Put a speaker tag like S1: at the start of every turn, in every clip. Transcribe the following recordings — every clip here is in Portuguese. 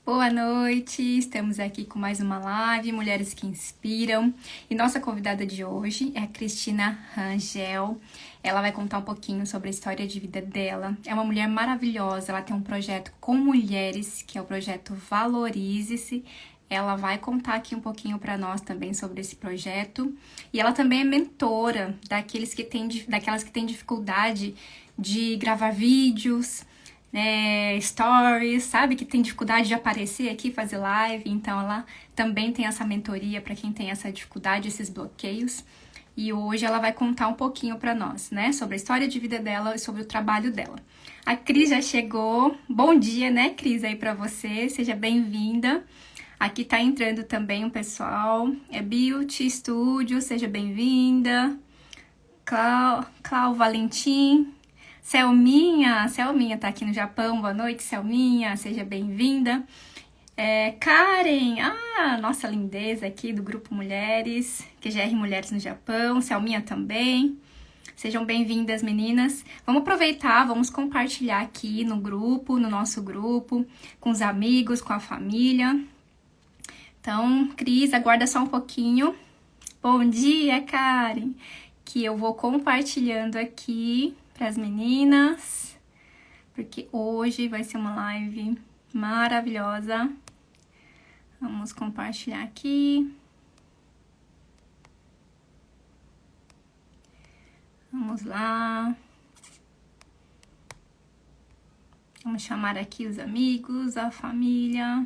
S1: Boa noite, estamos aqui com mais uma live, Mulheres que Inspiram. E nossa convidada de hoje é a Cristina Rangel. Ela vai contar um pouquinho sobre a história de vida dela. É uma mulher maravilhosa, ela tem um projeto com mulheres, que é o projeto Valorize-se. Ela vai contar aqui um pouquinho para nós também sobre esse projeto. E ela também é mentora daquelas que têm dificuldade de gravar vídeos, stories, sabe? Que tem dificuldade de aparecer aqui, fazer live. Então, ela também tem essa mentoria para quem tem essa dificuldade, esses bloqueios. E hoje ela vai contar um pouquinho para nós, né? Sobre a história de vida dela e sobre o trabalho dela. A Cris já chegou. Bom dia, né, Cris, aí para você. Seja bem-vinda. Aqui tá entrando também o pessoal. É Beauty Studio, seja bem-vinda. Clau Valentim. Selminha tá aqui no Japão, boa noite, Selminha, seja bem-vinda. Karen, nossa lindeza aqui do Grupo Mulheres, QGR Mulheres no Japão, Selminha também. Sejam bem-vindas, meninas. Vamos aproveitar, vamos compartilhar aqui no grupo, no nosso grupo, com os amigos, com a família. Então, Cris, aguarda só um pouquinho. Bom dia, Karen, que eu vou compartilhando aqui para as meninas, porque hoje vai ser uma live maravilhosa. Vamos compartilhar aqui. Vamos lá. Vamos chamar aqui os amigos, a família.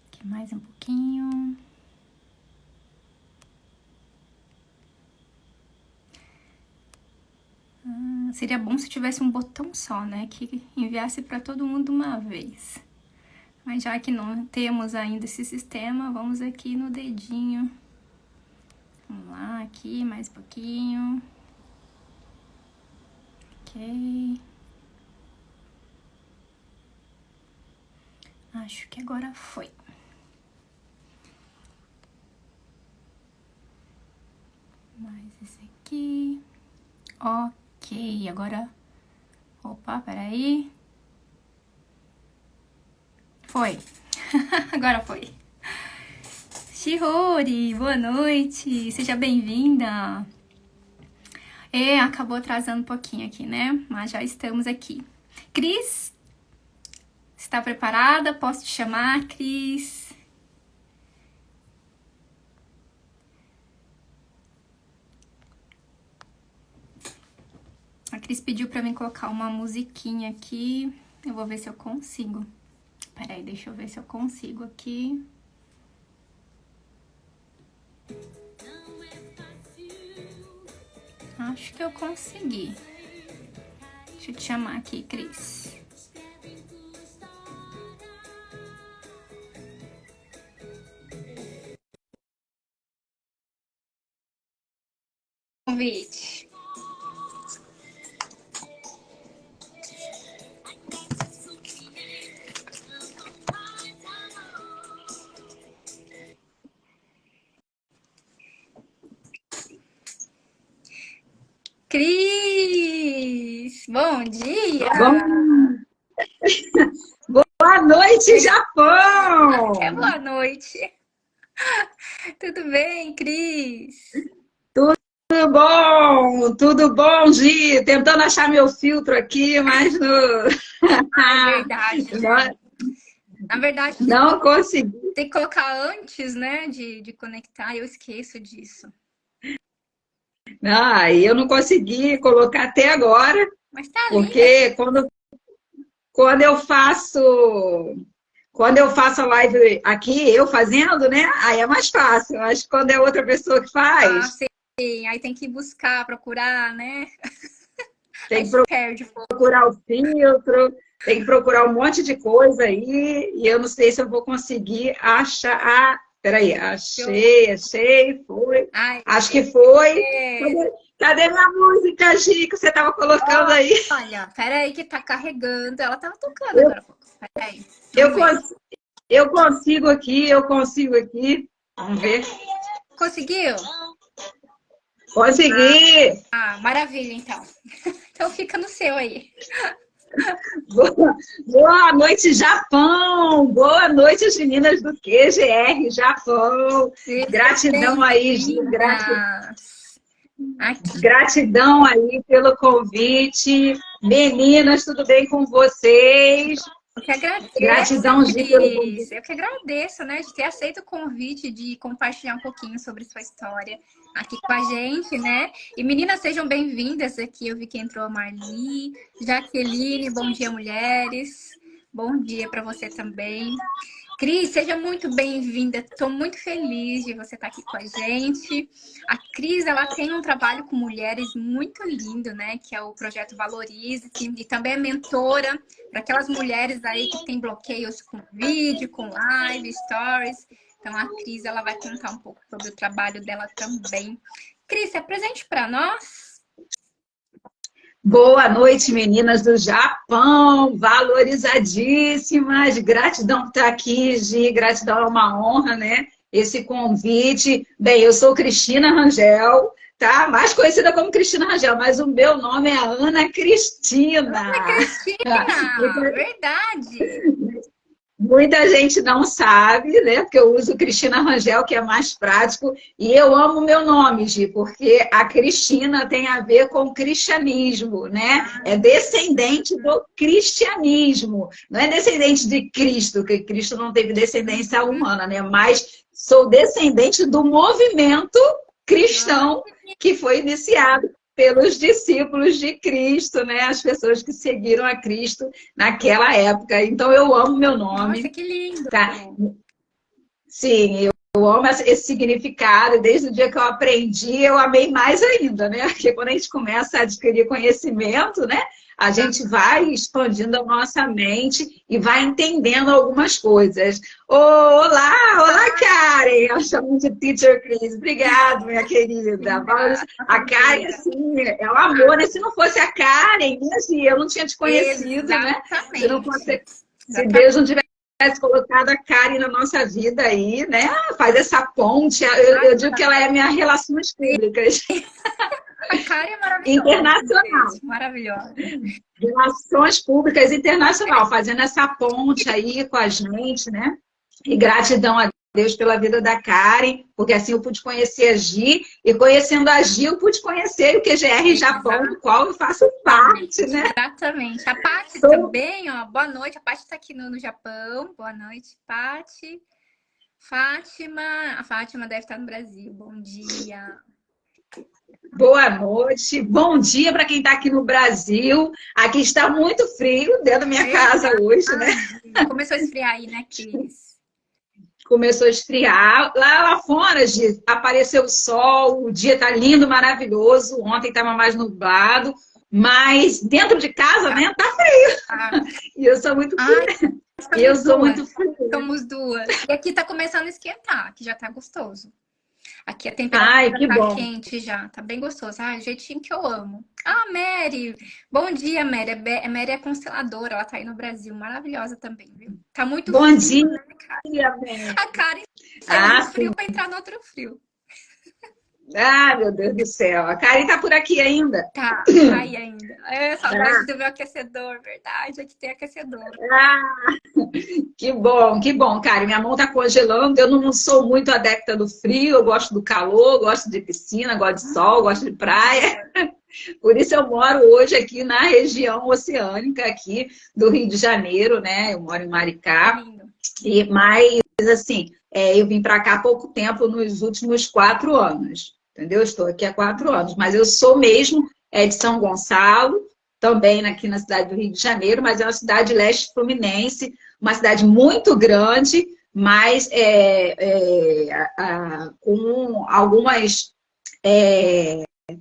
S1: Aqui mais um pouquinho. Seria bom se tivesse um botão só, né? Que enviasse para todo mundo uma vez. Mas já que não temos ainda esse sistema, vamos aqui no dedinho. Vamos lá, aqui, mais um pouquinho. Ok. Acho que agora foi. Mais esse aqui. Ok, agora... Opa, peraí. Foi. Agora foi. Shihori, boa noite. Seja bem-vinda. Acabou atrasando um pouquinho aqui, né? Mas já estamos aqui. Cris, está preparada? Posso te chamar, Cris? A Cris pediu pra mim colocar uma musiquinha aqui. Eu vou ver se eu consigo. Peraí, deixa eu ver se eu consigo aqui. Acho que eu consegui. Deixa eu te chamar aqui, Cris. Convite. Cris, bom dia!
S2: Boa noite, Japão!
S1: Boa noite! Tudo bem, Cris?
S2: Tudo bom, Gi? Tentando achar meu filtro aqui, mas no...
S1: É verdade, né? Na verdade,
S2: não consegui.
S1: Tem que colocar antes, né, de conectar, eu esqueço disso.
S2: Eu não consegui colocar até agora,
S1: Mas tá
S2: porque quando eu faço a live aqui, eu fazendo, né? Aí é mais fácil. Mas quando é outra pessoa que faz...
S1: sim. Aí tem que buscar, procurar, né?
S2: Tem que procurar o filtro, tem que procurar um monte de coisa aí, e eu não sei se eu vou conseguir achar... Peraí, achei, foi. Acho que foi. Cadê minha música, Gi, que você estava colocando aí?
S1: Olha, peraí que tá carregando. Ela tava tocando agora. Peraí.
S2: Eu consigo aqui. Vamos ver.
S1: Conseguiu?
S2: Consegui!
S1: Maravilha, então. Então fica no seu aí.
S2: Boa noite, Japão! Boa noite, as meninas do QGR, Japão! Gratidão aí, Gi, gratidão aí pelo convite. Meninas, tudo bem com vocês?
S1: Eu que agradeço,
S2: gratidão, Gi, pelo convite.
S1: Eu que agradeço, né, de ter aceito o convite de compartilhar um pouquinho sobre sua história aqui com a gente, né? E meninas, sejam bem-vindas aqui. Eu vi que entrou a Marli, Jaqueline, bom dia, mulheres. Bom dia para você também. Cris, seja muito bem-vinda. Estou muito feliz de você estar aqui com a gente. A Cris, ela tem um trabalho com mulheres muito lindo, né? Que é o projeto Valorize-se. E também é mentora para aquelas mulheres aí que têm bloqueios com vídeo, com live, stories. Então, a Cris, ela vai contar um pouco sobre o trabalho dela também. Cris, se apresente para nós.
S2: Boa noite, meninas do Japão, valorizadíssimas. Gratidão por estar aqui, Gi. Gratidão, é uma honra, né? Esse convite. Bem, eu sou Cristina Rangel, tá? Mais conhecida como Cristina Rangel, mas o meu nome é Ana Cristina.
S1: Ana Cristina, verdade.
S2: Muita gente não sabe, né? Porque eu uso Cristina Rangel, que é mais prático. E eu amo meu nome, Gi, porque a Cristina tem a ver com cristianismo, né? É descendente do cristianismo. Não é descendente de Cristo, que Cristo não teve descendência humana, né? Mas sou descendente do movimento cristão que foi iniciado pelos discípulos de Cristo, né? As pessoas que seguiram a Cristo naquela época. Então, eu amo meu nome.
S1: Nossa, que lindo!
S2: Tá? Sim, eu amo esse significado. Desde o dia que eu aprendi, eu amei mais ainda, né? Porque quando a gente começa a adquirir conhecimento, né? A gente vai expandindo a nossa mente e vai entendendo algumas coisas. Olá, Karen! Eu chamo de Teacher Cris. Obrigada, minha querida. A Karen, assim, é um amor, né? Se não fosse a Karen, assim, eu não tinha te conhecido, né? Se Deus não tivesse colocado a Karen na nossa vida aí, né? Faz essa ponte. Eu digo que ela é minha relações públicas.
S1: A Karen é maravilhosa.
S2: Internacional.
S1: Maravilhosa.
S2: Relações públicas internacional, fazendo essa ponte aí com a gente, né? E gratidão a Deus pela vida da Karen, porque assim eu pude conhecer a Gi, e conhecendo a Gi eu pude conhecer o QGR Japão, do qual eu faço parte, né?
S1: Exatamente. A Paty também, ó, boa noite. A Paty está aqui no Japão. Boa noite, Paty. Fátima, a Fátima deve estar no Brasil. Bom dia.
S2: Boa noite, bom dia para quem está aqui no Brasil. Aqui está muito frio dentro da minha casa hoje, né?
S1: Começou a esfriar aí, né, Cris?
S2: Começou a esfriar. Lá fora, Gi, apareceu o sol, o dia está lindo, maravilhoso. Ontem estava mais nublado, mas dentro de casa, né, tá frio. E eu sou muito fria. Eu sou muito fria.
S1: Somos duas. E aqui tá começando a esquentar, que já tá gostoso. Aqui a temperatura tá quente já, tá bem gostoso. Ah, jeitinho que eu amo. Ah, Mary! Bom dia, Mary. A Mary é consteladora, ela tá aí no Brasil. Maravilhosa também, viu? Tá muito
S2: bom
S1: frio,
S2: dia,
S1: né,
S2: Mary.
S1: A Karen saiu do frio pra entrar no outro frio.
S2: Ah, meu Deus do céu. A Karen tá por aqui ainda?
S1: Tá aí ainda. É, saudade do meu aquecedor, verdade. Aqui tem aquecedor.
S2: Que bom, Karen. Minha mão tá congelando. Eu não sou muito adepta do frio. Eu gosto do calor, gosto de piscina, gosto de sol, gosto de praia. Por isso eu moro hoje aqui na região oceânica aqui do Rio de Janeiro, né? Eu moro em Maricá. Mas, assim, eu vim para cá há pouco tempo, nos últimos 4 anos. Entendeu? Estou aqui há 4 anos. Mas eu sou mesmo de São Gonçalo, também aqui na cidade do Rio de Janeiro, mas é uma cidade leste fluminense, uma cidade muito grande, mas com algumas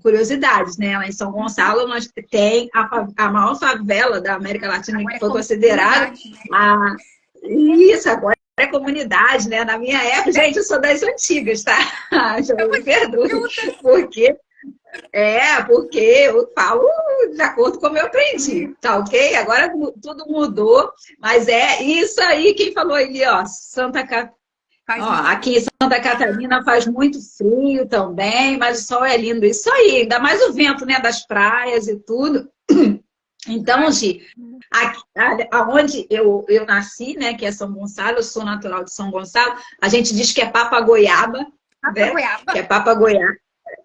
S2: curiosidades, né? Lá em São Gonçalo nós tem a maior favela da América Latina, que foi considerada Isso, agora é comunidade, né? Na minha época, gente, eu sou das antigas, tá? Já me perdoe, porque eu falo de acordo com como eu aprendi, tá ok? Agora tudo mudou, mas é isso aí, quem falou ali, ó, Ó, aqui em Santa Catarina faz muito frio também, mas o sol é lindo. Isso aí, ainda mais o vento, né, das praias e tudo. Então, Gi, aonde eu nasci, né, que é São Gonçalo, eu sou natural de São Gonçalo, a gente diz que é papa goiaba,
S1: Papa
S2: né? Que
S1: goiaba?
S2: é papa goiaba.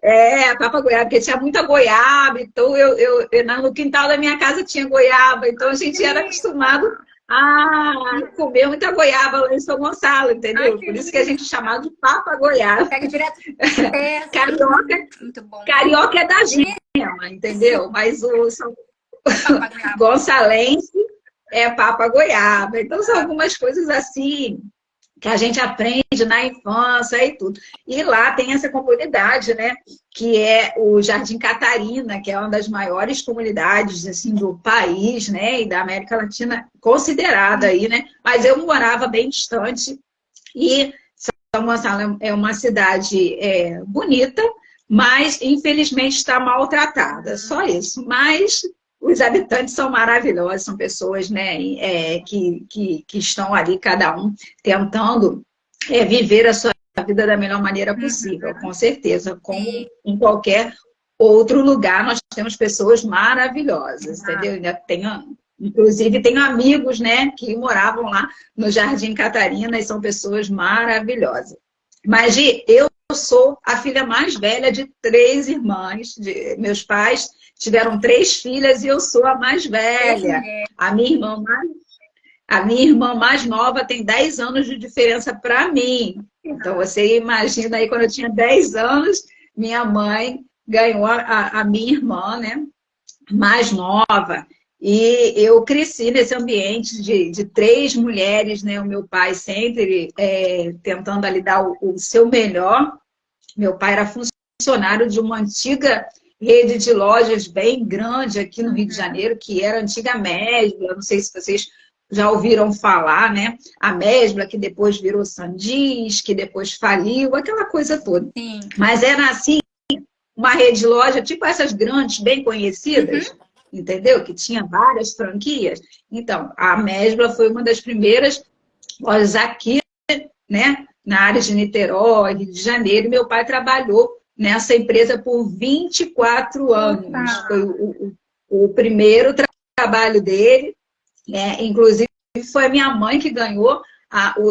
S2: É, papa goiaba, porque tinha muita goiaba, então no quintal da minha casa tinha goiaba, então a gente era acostumado a comer muita goiaba lá em São Gonçalo,
S1: Ai,
S2: entendeu?
S1: que
S2: Por isso que a
S1: lindo.
S2: gente chamava de papa goiaba.
S1: Pega direto do pé, assim.
S2: Carioca,
S1: Muito bom.
S2: carioca é da
S1: Delícia,
S2: gema, entendeu? Mas o São
S1: papa goiaba.
S2: gonçalense é papa goiaba. Então são algumas coisas assim que a gente aprende na infância e tudo. E lá tem essa comunidade, né, que é o Jardim Catarina, que é uma das maiores comunidades assim do país, né, e da América Latina, considerada aí, né? Mas eu morava bem distante e São Gonçalo é uma cidade bonita, mas infelizmente está maltratada, só isso. Mas os habitantes são maravilhosos, são pessoas, né, que estão ali, cada um, tentando viver a sua vida da melhor maneira possível, com certeza. Como
S1: Sim.
S2: em qualquer outro lugar, nós temos pessoas maravilhosas, entendeu? Ainda tenho, inclusive, tenho amigos, né, que moravam lá no Jardim Catarina e são pessoas maravilhosas. Mas, Gi, eu sou a filha mais velha de 3 irmãs. Meus pais tiveram 3 filhas e eu sou a mais velha. A minha irmã mais, a minha irmã mais nova tem 10 anos de diferença para mim. Então, você imagina aí, quando eu tinha 10 anos, minha mãe ganhou a minha irmã, né, mais nova. E eu cresci nesse ambiente de 3 mulheres, né? O meu pai sempre tentando ali dar o seu melhor. Meu pai era funcionário de uma antiga rede de lojas bem grande aqui no Rio de Janeiro, que era a antiga Mesbla. Não sei se vocês já ouviram falar, né? A Mesbla, que depois virou Sandis, que depois faliu, aquela coisa toda.
S1: Sim.
S2: Mas era assim, uma rede de loja, tipo essas grandes, bem conhecidas, entendeu? Que tinha várias franquias. Então, a Mesbla foi uma das primeiras lojas aqui, né? Na área de Niterói, Rio de Janeiro. Meu pai trabalhou nessa empresa por 24 anos. Foi o primeiro trabalho dele. Inclusive, foi a minha mãe que ganhou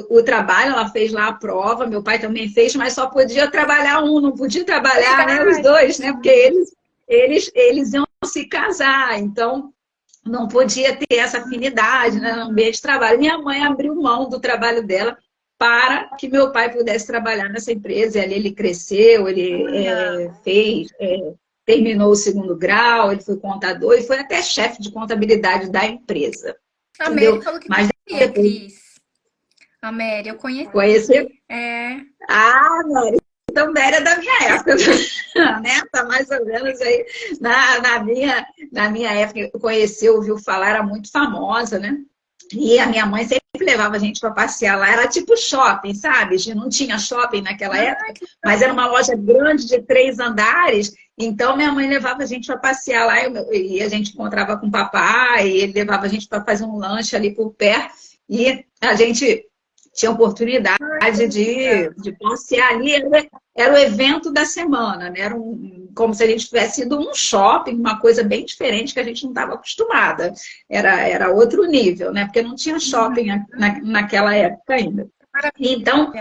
S2: o trabalho, ela fez lá a prova, meu pai também fez, mas só podia trabalhar um, não podia trabalhar, né, os dois, né? Porque eles iam se casar, então não podia ter essa afinidade, né, no ambiente de trabalho. Minha mãe abriu mão do trabalho dela para que meu pai pudesse trabalhar nessa empresa. E ali ele cresceu, ele terminou o 2º grau, ele foi contador e foi até chefe de contabilidade da empresa.
S1: A
S2: Entendeu?
S1: Mary falou que
S2: Mas
S1: conhecia, Cris. A Mary, eu conheci.
S2: Conheceu?
S1: Ah,
S2: Mary. Então, Mary é da minha época, né? Tá mais ou menos aí na minha época. Eu conheci, ouviu falar, era muito famosa, né? E a minha mãe sempre levava a gente para passear lá. Era tipo shopping, sabe? Não tinha shopping naquela época, mas era uma loja grande de 3 andares. Então, minha mãe levava a gente para passear lá e a gente encontrava com o papai, e ele levava a gente para fazer um lanche ali por perto. E a gente tinha oportunidade de passear ali. Era o evento da semana, né? Era como se a gente tivesse ido um shopping, uma coisa bem diferente que a gente não estava acostumada. Era outro nível, né? Porque não tinha shopping naquela época ainda. Então,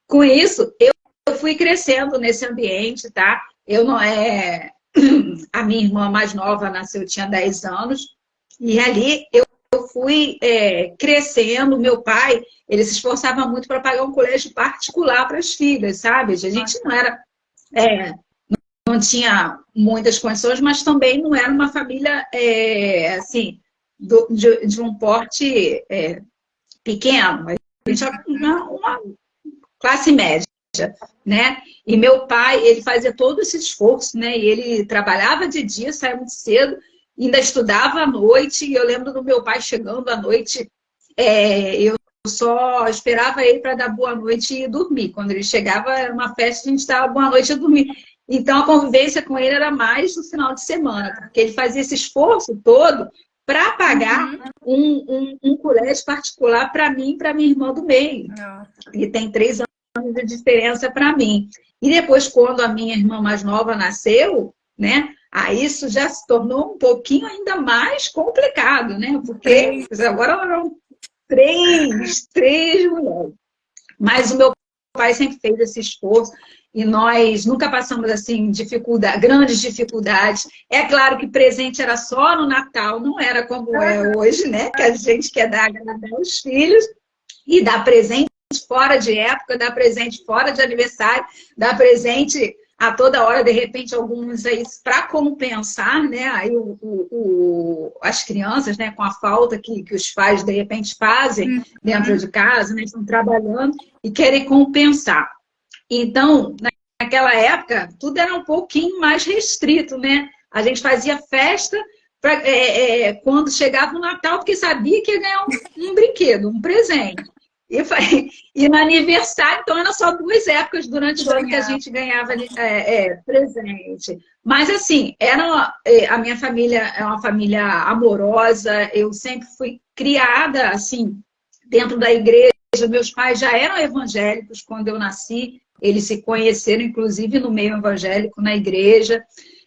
S2: com isso, eu fui crescendo nesse ambiente, tá? Eu não a minha irmã mais nova nasceu, tinha 10 anos, e ali eu fui crescendo. Meu pai, ele se esforçava muito para pagar um colégio particular para as filhas, sabe? A gente não era... não tinha muitas condições, mas também não era uma família, assim, de um porte pequeno. A gente era uma classe média, né? E meu pai, ele fazia todo esse esforço, né? E ele trabalhava de dia, saía muito cedo, ainda estudava à noite. E eu lembro do meu pai chegando à noite, eu só esperava ele para dar boa noite e dormir. Quando ele chegava, era uma festa, a gente dava boa noite e dormir. Então, a convivência com ele era mais no final de semana, porque ele fazia esse esforço todo para pagar um colégio particular para mim e para minha irmã do meio. E tem 3 anos de diferença para mim. E depois, quando a minha irmã mais nova nasceu, né? Aí isso já se tornou um pouquinho ainda mais complicado, né? Porque agora eram três mulheres. Mas o meu pai sempre fez esse esforço e nós nunca passamos assim grandes dificuldades. É claro que presente era só no Natal, não era como é hoje, né? Que a gente quer agradar aos filhos e dar presente fora de época, dar presente fora de aniversário, dar presente a toda hora, de repente, alguns aí para compensar, né? Aí as crianças, né, com a falta que os pais, de repente, fazem dentro de casa, né? Estão trabalhando e querem compensar. Então, naquela época, tudo era um pouquinho mais restrito, né? A gente fazia festa quando chegava o Natal, porque sabia que ia ganhar um brinquedo, um presente. E no aniversário, então, eram só 2 épocas durante o ano que a gente ganhava presente. Mas, assim, a minha família é uma família amorosa, eu sempre fui criada, assim, dentro da igreja. Meus pais já eram evangélicos quando eu nasci, eles se conheceram, inclusive, no meio evangélico, na igreja.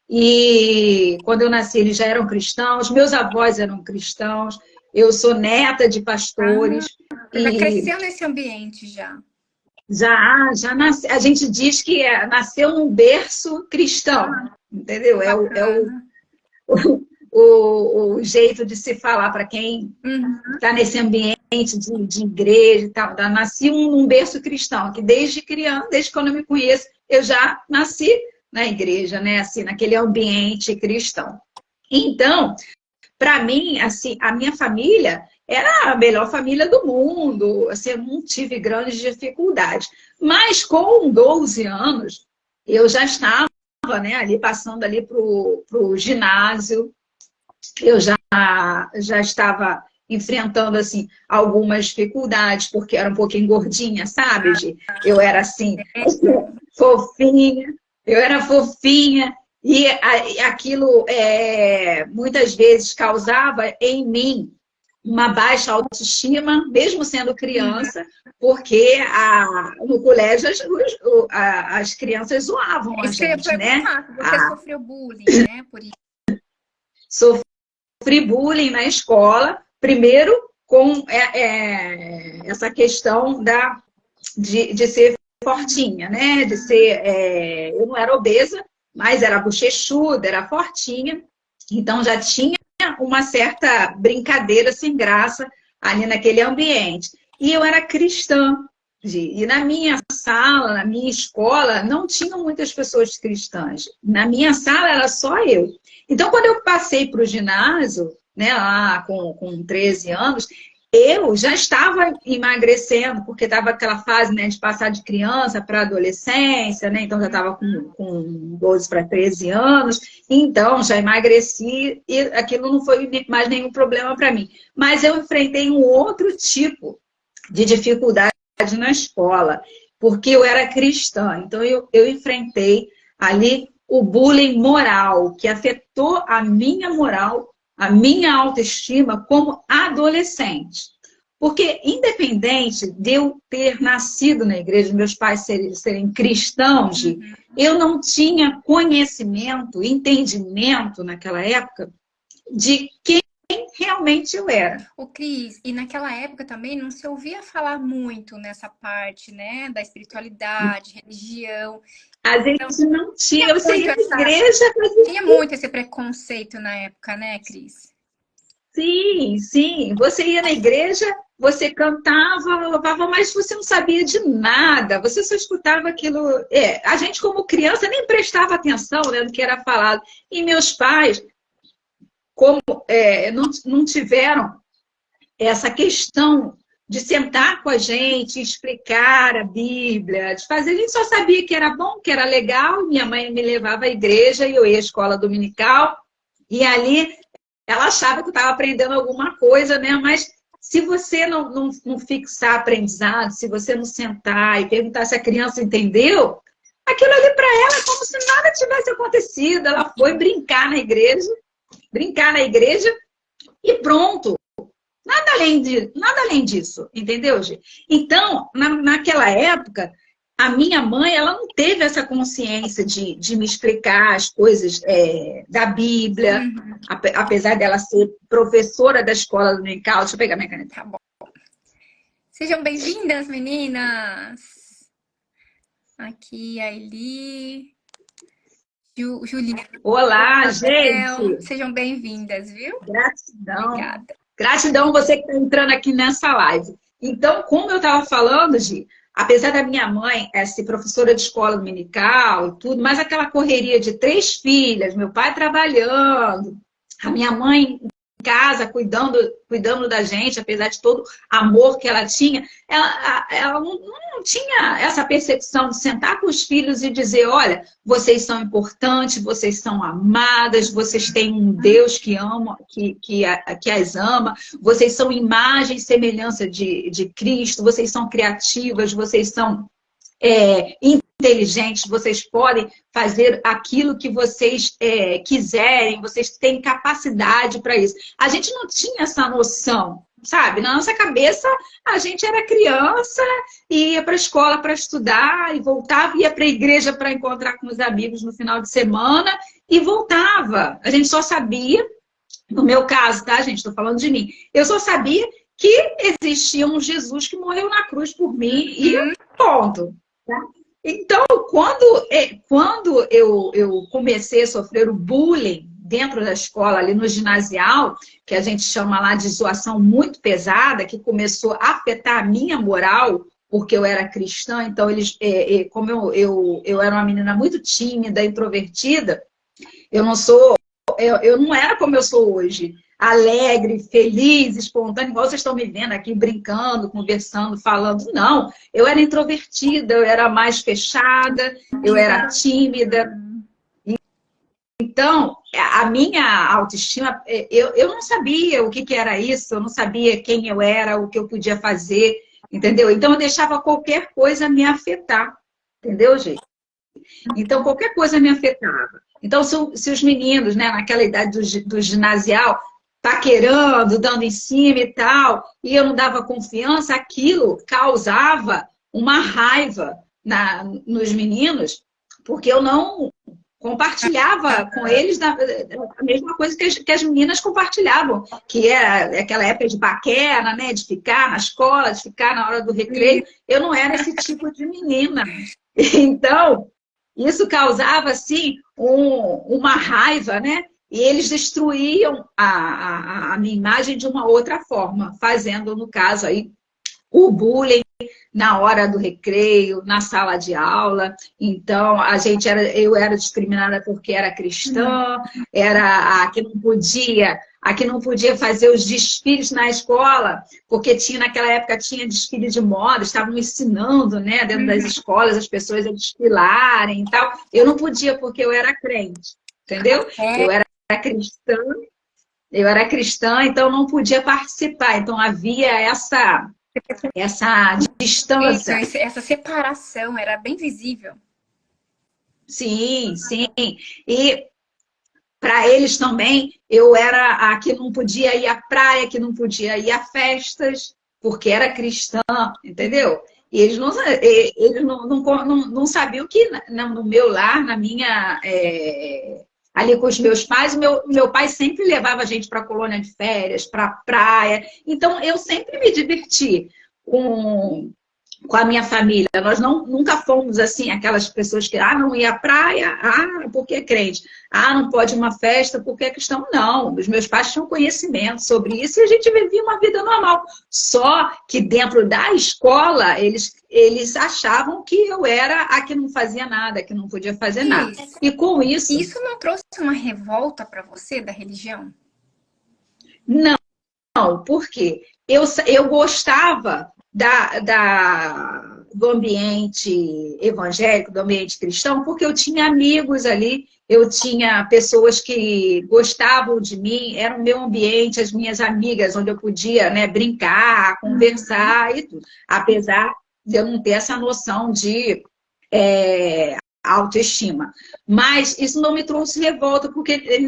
S2: E quando eu nasci, eles já eram cristãos, meus avós eram cristãos, eu sou neta de pastores.
S1: Já cresceu nesse ambiente já?
S2: Já nasce. A gente diz que nasceu num berço cristão, entendeu? O jeito de se falar para quem está nesse ambiente de igreja e tal. Nasci num berço cristão, que desde criança, desde quando eu me conheço, eu já nasci na igreja, né? Assim, naquele ambiente cristão. Então, para mim, assim, a minha família era a melhor família do mundo, assim, eu não tive grandes dificuldades. Mas com 12 anos, eu já estava, né, ali passando ali para o ginásio, eu já estava enfrentando, assim, algumas dificuldades, porque era um pouquinho gordinha, sabe, Gi? Eu era, assim, fofinha, e aquilo muitas vezes causava em mim uma baixa autoestima, mesmo sendo criança, porque no colégio as crianças zoavam a gente, né?
S1: Você sofreu bullying, né? Por isso.
S2: Sofri bullying na escola, primeiro com essa questão de ser fortinha, né? De ser, eu não era obesa, mas era bochechuda, era fortinha, então já tinha uma certa brincadeira sem graça ali naquele ambiente. E eu era cristã, e na minha sala, na minha escola, não tinham muitas pessoas cristãs. Na minha sala era só eu. Então, quando eu passei para o ginásio, né, lá com 13 anos, eu já estava emagrecendo, porque estava aquela fase, né, de passar de criança para adolescência, né? Então já estava com 12 para 13 anos, então já emagreci e aquilo não foi mais nenhum problema para mim. Mas eu enfrentei um outro tipo de dificuldade na escola, porque eu era cristã, então eu enfrentei ali o bullying moral, que afetou a minha moral, a minha autoestima como adolescente. Porque, independente de eu ter nascido na igreja, meus pais serem cristãos, eu não tinha conhecimento, entendimento naquela época de quem realmente eu era.
S1: O Cris, e naquela época também não se ouvia falar muito nessa parte, né, da espiritualidade, religião.
S2: A gente não tinha, eu ia na igreja...
S1: Tinha muito esse preconceito na época, né, Cris?
S2: Sim, sim. Você ia na igreja, você cantava, louvava, mas você não sabia de nada. Você só escutava aquilo... a gente, como criança, nem prestava atenção, né, no que era falado. E meus pais, como não tiveram essa questão de sentar com a gente, explicar a Bíblia, de fazer. A gente só sabia que era bom, que era legal. Minha mãe me levava à igreja e eu ia à escola dominical. E ali ela achava que eu estava aprendendo alguma coisa, né? Mas se você não fixar aprendizado, se você não sentar e perguntar se a criança entendeu, aquilo ali para ela é como se nada tivesse acontecido. Ela foi brincar na igreja, e pronto. Nada além disso, entendeu, Gi? Então, naquela época, a minha mãe, ela não teve essa consciência de me explicar as coisas da Bíblia, apesar dela ser professora da escola dominical. Deixa eu pegar minha caneta.
S1: Tá bom. Sejam bem-vindas, meninas! Aqui, a Eli, Juliana.
S2: Olá, gente!
S1: Sejam bem-vindas, viu?
S2: Gratidão.
S1: Obrigada.
S2: Gratidão você que está entrando aqui nessa live. Então, como eu estava falando, Gi, apesar da minha mãe ser professora de escola dominical e tudo, mas aquela correria de 3 filhas, meu pai trabalhando, a minha mãe em casa cuidando da gente, apesar de todo amor que ela tinha, ela não tinha essa percepção de sentar com os filhos e dizer, olha, vocês são importantes, vocês são amadas, vocês têm um Deus que ama, que as ama, vocês são imagem e semelhança de Cristo, vocês são criativas, vocês são inteligentes, vocês podem fazer aquilo que vocês quiserem, vocês têm capacidade para isso. A gente não tinha essa noção, sabe? Na nossa cabeça, a gente era criança, ia para a escola para estudar, e voltava, ia para a igreja para encontrar com os amigos no final de semana, e voltava. A gente só sabia, no meu caso, tá, gente? Estou falando de mim. Eu só sabia que existia um Jesus que morreu na cruz por mim, e ponto. Tá? Então, quando eu comecei a sofrer o bullying dentro da escola, ali no ginasial, que a gente chama lá de zoação muito pesada, que começou a afetar a minha moral, porque eu era cristã, então como eu era uma menina muito tímida, introvertida, eu não era como eu sou hoje. Alegre, feliz, espontânea, igual vocês estão me vendo aqui brincando, conversando, falando. Não, eu era introvertida, eu era mais fechada, eu era tímida. Então, a minha autoestima, eu não sabia o que era isso, eu não sabia quem eu era, o que eu podia fazer, entendeu? Então, eu deixava qualquer coisa me afetar, entendeu, gente? Então, qualquer coisa me afetava. Então, se os meninos, né, naquela idade do ginasial, paquerando, dando em cima e tal, e eu não dava confiança, aquilo causava uma raiva nos meninos, porque eu não compartilhava com eles a mesma coisa que as meninas compartilhavam, que era aquela época de paquera, né, de ficar na escola, de ficar na hora do recreio. Eu não era esse tipo de menina. Então, isso causava, assim, uma raiva, né? E eles destruíam a minha imagem de uma outra forma, fazendo, no caso, aí, o bullying na hora do recreio, na sala de aula. Então, eu era discriminada porque era cristã, era a que não podia fazer os desfiles na escola, porque naquela época tinha desfile de moda, estavam ensinando, né, dentro das escolas as pessoas a desfilarem e tal. Eu não podia porque eu era crente, entendeu? Eu era cristã, então não podia participar. Então havia essa distância.
S1: Isso, essa separação era bem visível.
S2: Sim, sim. E para eles também, eu era a que não podia ir à praia, que não podia ir a festas, porque era cristã, entendeu? E eles não sabiam que no meu lar, ali com os meus pais, meu pai sempre levava a gente para colônia de férias, para praia. Então, eu sempre me diverti com a minha família. Nós nunca fomos assim, aquelas pessoas que não ia à praia, porque é crente. Não pode ir uma festa porque é cristão. Não, os meus pais tinham conhecimento sobre isso e a gente vivia uma vida normal. Só que dentro da escola, eles achavam que eu era a que não fazia nada, que não podia fazer nada. E com isso...
S1: Isso não trouxe uma revolta para você da religião?
S2: Não, porque eu gostava do ambiente evangélico, do ambiente cristão, porque eu tinha amigos ali, eu tinha pessoas que gostavam de mim, era o meu ambiente, as minhas amigas, onde eu podia, né, brincar, conversar e tudo. Apesar de eu não ter essa noção de autoestima. Mas isso não me trouxe revolta, porque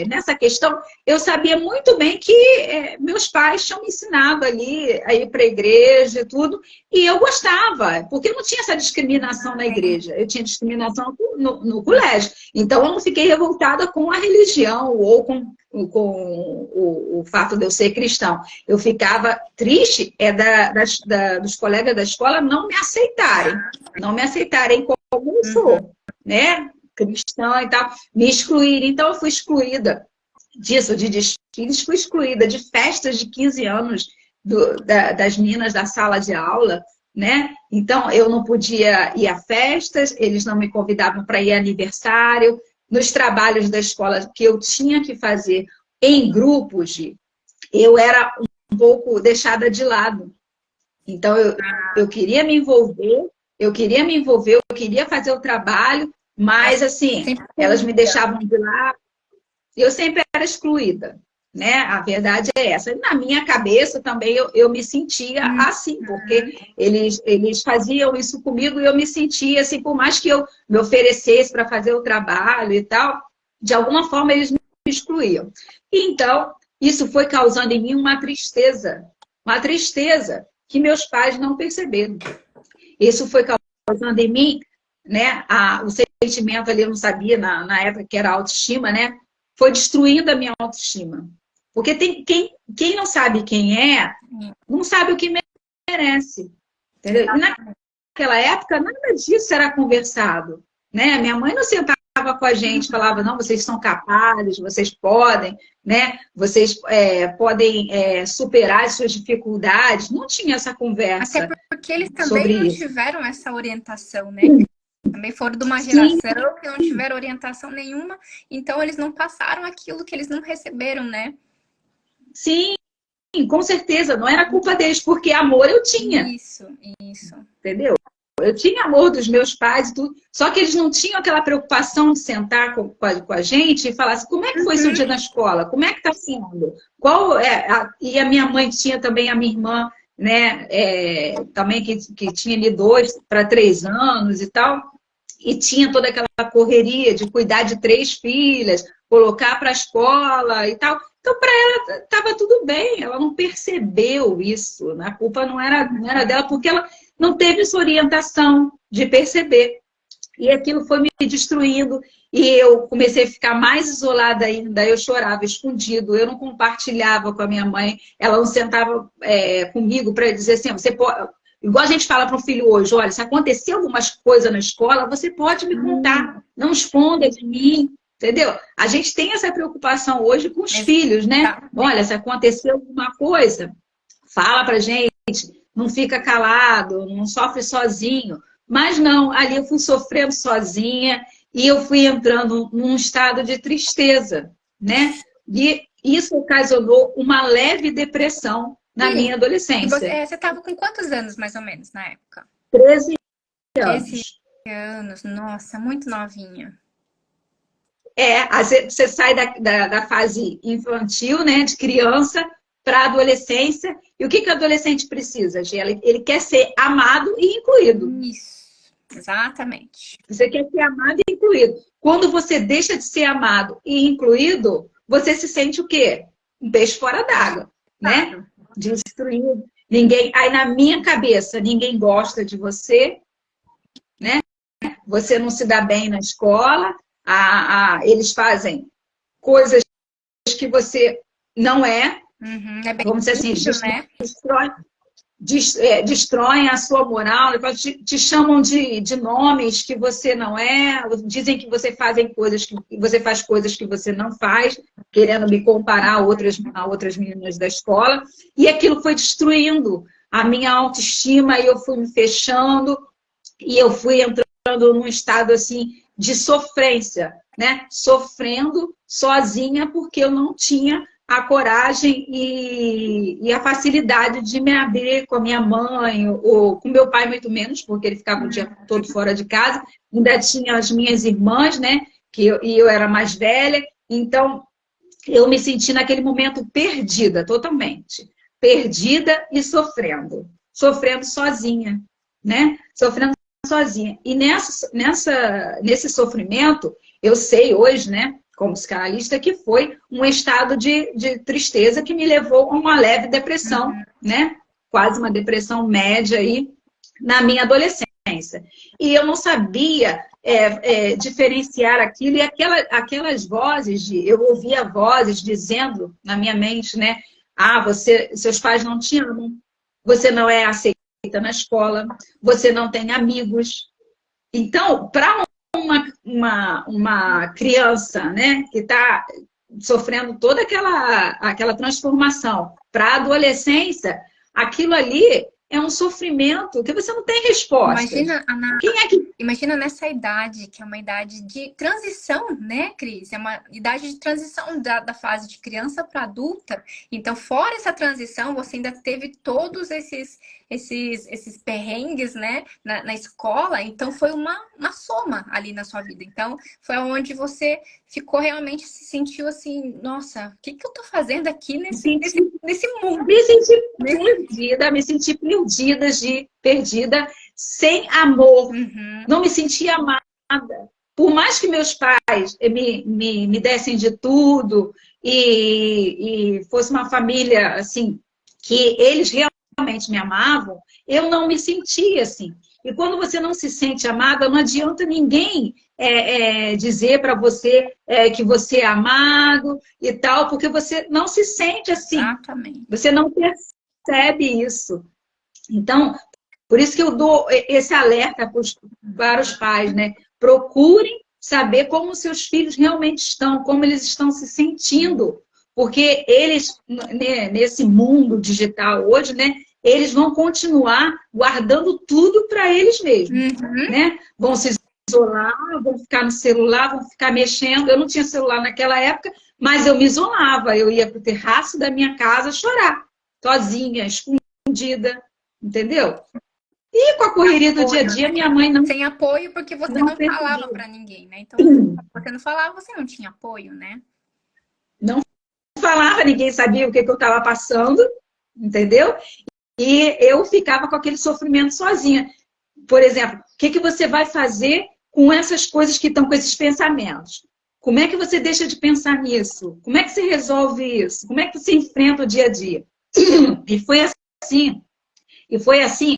S2: nessa questão eu sabia muito bem que meus pais tinham me ensinado ali a ir para a igreja e tudo, e eu gostava, porque não tinha essa discriminação na igreja, eu tinha discriminação no colégio. Então eu não fiquei revoltada com a religião ou com o fato de eu ser cristão. Eu ficava triste dos colegas da escola não me aceitarem como eu sou, né? Cristã e tal, me excluírem. Então eu fui excluída disso, de desfiles, fui excluída de festas de 15 anos das meninas da sala de aula, né? Então eu não podia ir a festas, eles não me convidavam para ir a aniversário. Nos trabalhos da escola que eu tinha que fazer em grupos, eu era um pouco deixada de lado. Então, eu queria me envolver, eu queria fazer o trabalho, mas, assim, elas me deixavam de lado. E eu sempre era excluída, né? A verdade é essa. Na minha cabeça também eu me sentia assim, porque eles faziam isso comigo e eu me sentia assim, por mais que eu me oferecesse para fazer o trabalho e tal, de alguma forma eles me excluíam. Então, isso foi causando em mim uma tristeza que meus pais não perceberam. Isso foi causando em mim, né, o sentimento ali, eu não sabia na época que era autoestima, né? Foi destruindo a minha autoestima. Porque quem não sabe quem é, não sabe o que merece. Entendeu? E naquela época, nada disso era conversado. Né? Minha mãe não sentava com a gente, falava, não, vocês são capazes, vocês podem, né? Vocês podem superar as suas dificuldades. Não tinha essa conversa.
S1: Até porque eles também não tiveram essa orientação, né? Também foram de uma geração que não tiveram orientação nenhuma, então eles não passaram aquilo que eles não receberam, né?
S2: Sim, com certeza, não era culpa deles, porque amor eu tinha.
S1: Isso.
S2: Entendeu? Eu tinha amor dos meus pais e tudo, só que eles não tinham aquela preocupação de sentar com a gente e falar assim, como é que foi seu dia na escola? Como é que tá sendo? E a minha mãe tinha também a minha irmã, né? Também que tinha ali 2 para 3 anos e tal. E tinha toda aquela correria de cuidar de 3 filhas, colocar para a escola e tal. Então, para ela, estava tudo bem. Ela não percebeu isso. A culpa não era dela, porque ela não teve essa orientação de perceber. E aquilo foi me destruindo. E eu comecei a ficar mais isolada ainda. Eu chorava escondido. Eu não compartilhava com a minha mãe. Ela não sentava comigo para dizer assim, você pode... Igual a gente fala para o filho hoje, olha, se acontecer algumas coisas na escola, você pode me contar, não esconda de mim, entendeu? A gente tem essa preocupação hoje com os filhos, né? Olha, se acontecer alguma coisa, fala pra gente, não fica calado, não sofre sozinho. Mas não, ali eu fui sofrendo sozinha e eu fui entrando num estado de tristeza, né? E isso ocasionou uma leve depressão na minha adolescência.
S1: Você estava com quantos anos, mais ou menos, na época?
S2: 13 anos.
S1: 13 anos, nossa, muito novinha.
S2: Você sai da fase infantil, né, de criança, para a adolescência. E o que o adolescente precisa, Gia? Ele quer ser amado e incluído.
S1: Isso, exatamente.
S2: Você quer ser amado e incluído. Quando você deixa de ser amado e incluído, você se sente o quê? Um peixe fora d'água, né? Destruído. Aí na minha cabeça, ninguém gosta de você, né? Você não se dá bem na escola, eles fazem coisas que você não é. Vamos dizer assim, destroem a sua moral, te chamam de nomes que você não é, dizem que você faz coisas que você não faz, querendo me comparar a outras meninas da escola, e aquilo foi destruindo a minha autoestima, e eu fui me fechando, e eu fui entrando num estado assim de sofrência, né? Sofrendo sozinha porque eu não tinha a coragem e a facilidade de me abrir com a minha mãe, ou com meu pai muito menos, porque ele ficava o dia todo fora de casa. Ainda tinha as minhas irmãs, né? E eu era mais velha. Então, eu me senti naquele momento perdida, totalmente. Perdida e sofrendo. Sofrendo sozinha, né? Sofrendo sozinha. E nesse sofrimento, eu sei hoje, né, como psicanalista, que foi um estado de tristeza que me levou a uma leve depressão, né? Quase uma depressão média aí na minha adolescência. E eu não sabia diferenciar aquilo, e aquelas vozes, eu ouvia vozes dizendo na minha mente, né? Ah, seus pais não te amam, você não é aceita na escola, você não tem amigos. Então, para uma criança, né, que está sofrendo toda aquela transformação para a adolescência, aquilo ali é um sofrimento que você não tem resposta.
S1: Imagina, Ana,
S2: Quem é que...
S1: imagina nessa idade, que é uma idade de transição, né, Cris? É uma idade de transição da fase de criança para adulta. Então, fora essa transição, você ainda teve todos esses perrengues, né, na escola. Então, foi uma soma ali na sua vida. Então, foi onde você ficou realmente, se sentiu assim, nossa, o que eu tô fazendo aqui nesse mundo?
S2: Me senti perdida, sem amor. Não me sentia amada. Por mais que meus pais me dessem de tudo e fosse uma família assim, que eles realmente me amavam, eu não me sentia assim. E quando você não se sente amada, não adianta ninguém dizer para você que você é amado e tal, porque você não se sente assim.
S1: Exatamente.
S2: Você não percebe isso. Então, por isso que eu dou esse alerta para os pais, né? Procurem saber como seus filhos realmente estão, como eles estão se sentindo. Porque eles, nesse mundo digital hoje, né? Eles vão continuar guardando tudo para eles mesmos, né? Vão se isolar, vão ficar no celular, vão ficar mexendo. Eu não tinha celular naquela época, mas eu me isolava. Eu ia para o terraço da minha casa chorar, sozinha, escondida, entendeu? E com a correria do dia a dia, minha mãe não...
S1: Sem apoio, porque você não falava para ninguém, né? Então, você não falava, você não tinha apoio, né?
S2: Não falava, ninguém sabia o que eu estava passando, entendeu? E eu ficava com aquele sofrimento sozinha. Por exemplo, o que você vai fazer com essas coisas que estão com esses pensamentos? Como é que você deixa de pensar nisso? Como é que você resolve isso? Como é que você enfrenta o dia a dia? E foi assim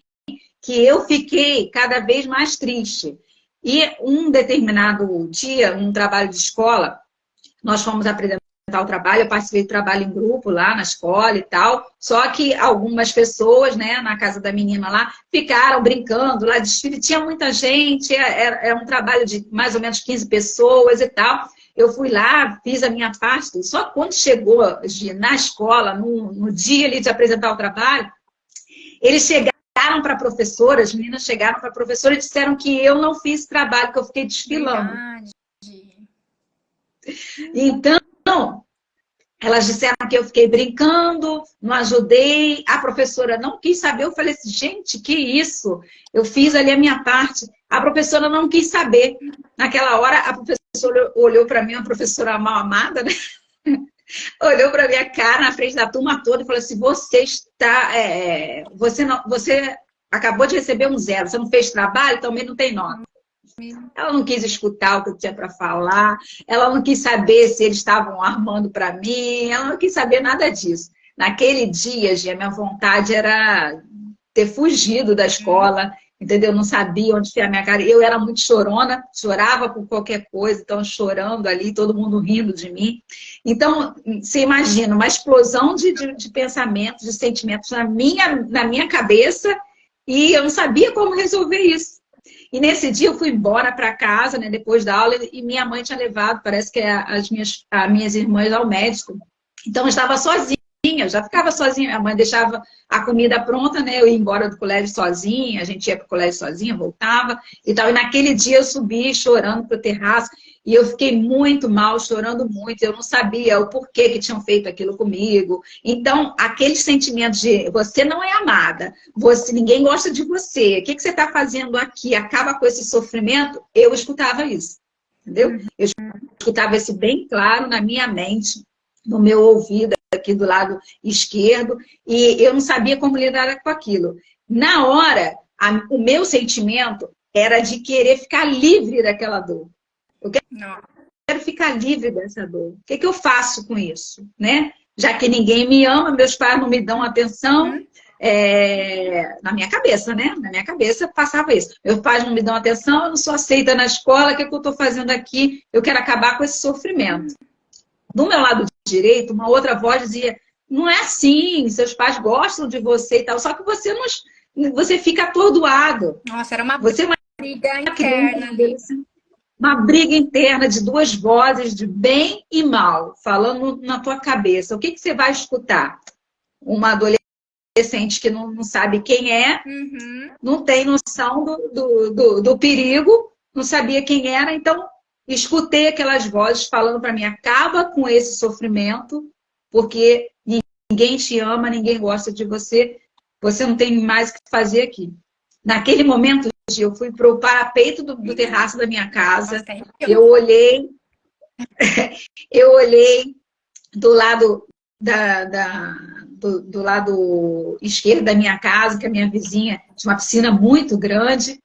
S2: que eu fiquei cada vez mais triste. E um determinado dia, um trabalho de escola, nós fomos apresentar o trabalho, eu participei do trabalho em grupo lá na escola e tal, só que algumas pessoas, né, na casa da menina lá, ficaram brincando lá, desfile, tinha muita gente, era um trabalho de mais ou menos 15 pessoas e tal. Eu fui lá, fiz a minha parte, só quando chegou na escola, no dia ali de apresentar o trabalho, eles chegaram para a professora, as meninas chegaram para a professora e disseram que eu não fiz trabalho, que eu fiquei desfilando.
S1: Verdade.
S2: Então, elas disseram que eu fiquei brincando, não ajudei, a professora não quis saber. Eu falei assim, gente, que isso? Eu fiz ali a minha parte. A professora não quis saber. Naquela hora, a professora olhou para mim, uma professora mal amada, né? Olhou para minha cara na frente da turma toda e falou assim, você acabou de receber um 0, você não fez trabalho, também não tem nota. Ela não quis escutar o que eu tinha para falar, ela não quis saber se eles estavam armando para mim, ela não quis saber nada disso. Naquele dia, Gia, minha vontade era ter fugido da escola, entendeu? Eu não sabia onde enfiar minha cara. Eu era muito chorona, chorava por qualquer coisa, então chorando ali, todo mundo rindo de mim. Então, você imagina, uma explosão de pensamentos, de sentimentos na minha cabeça, e eu não sabia como resolver isso. E nesse dia eu fui embora para casa, né, depois da aula, e minha mãe tinha levado, parece que as minhas irmãs ao médico. Então eu estava sozinha, eu já ficava sozinha. Minha mãe deixava a comida pronta, né? Eu ia embora do colégio sozinha, a gente ia para o colégio sozinha, voltava e tal. E naquele dia eu subi chorando para o terraço e eu fiquei muito mal, chorando muito. Eu não sabia o porquê que tinham feito aquilo comigo. Então, aqueles sentimentos de você não é amada, ninguém gosta de você, o que você está fazendo aqui? Acaba com esse sofrimento. Eu escutava isso, entendeu? Eu escutava isso bem claro na minha mente, no meu ouvido, aqui do lado esquerdo, e eu não sabia como lidar com aquilo. Na hora, o meu sentimento era de querer ficar livre daquela dor.
S1: Não.
S2: Quero ficar livre dessa dor. O que eu faço com isso, né? Já que ninguém me ama, meus pais não me dão atenção, na minha cabeça, né? Na minha cabeça passava isso. Meus pais não me dão atenção, eu não sou aceita na escola, o que eu estou fazendo aqui? Eu quero acabar com esse sofrimento. Do meu lado direito, uma outra voz dizia, não é assim, seus pais gostam de você e tal, só que você fica atordoado.
S1: Nossa, era uma
S2: você é uma
S1: briga interna ali.
S2: Uma briga interna de duas vozes, de bem e mal, falando na tua cabeça. O que você vai escutar? Uma adolescente que não sabe quem é, não tem noção do perigo, não sabia quem era, então escutei aquelas vozes falando para mim, acaba com esse sofrimento, porque ninguém te ama, ninguém gosta de você, você não tem mais o que fazer aqui. Naquele momento, eu fui para o parapeito do terraço da minha casa, eu olhei do lado do lado esquerdo da minha casa, que a minha vizinha tinha uma piscina muito grande,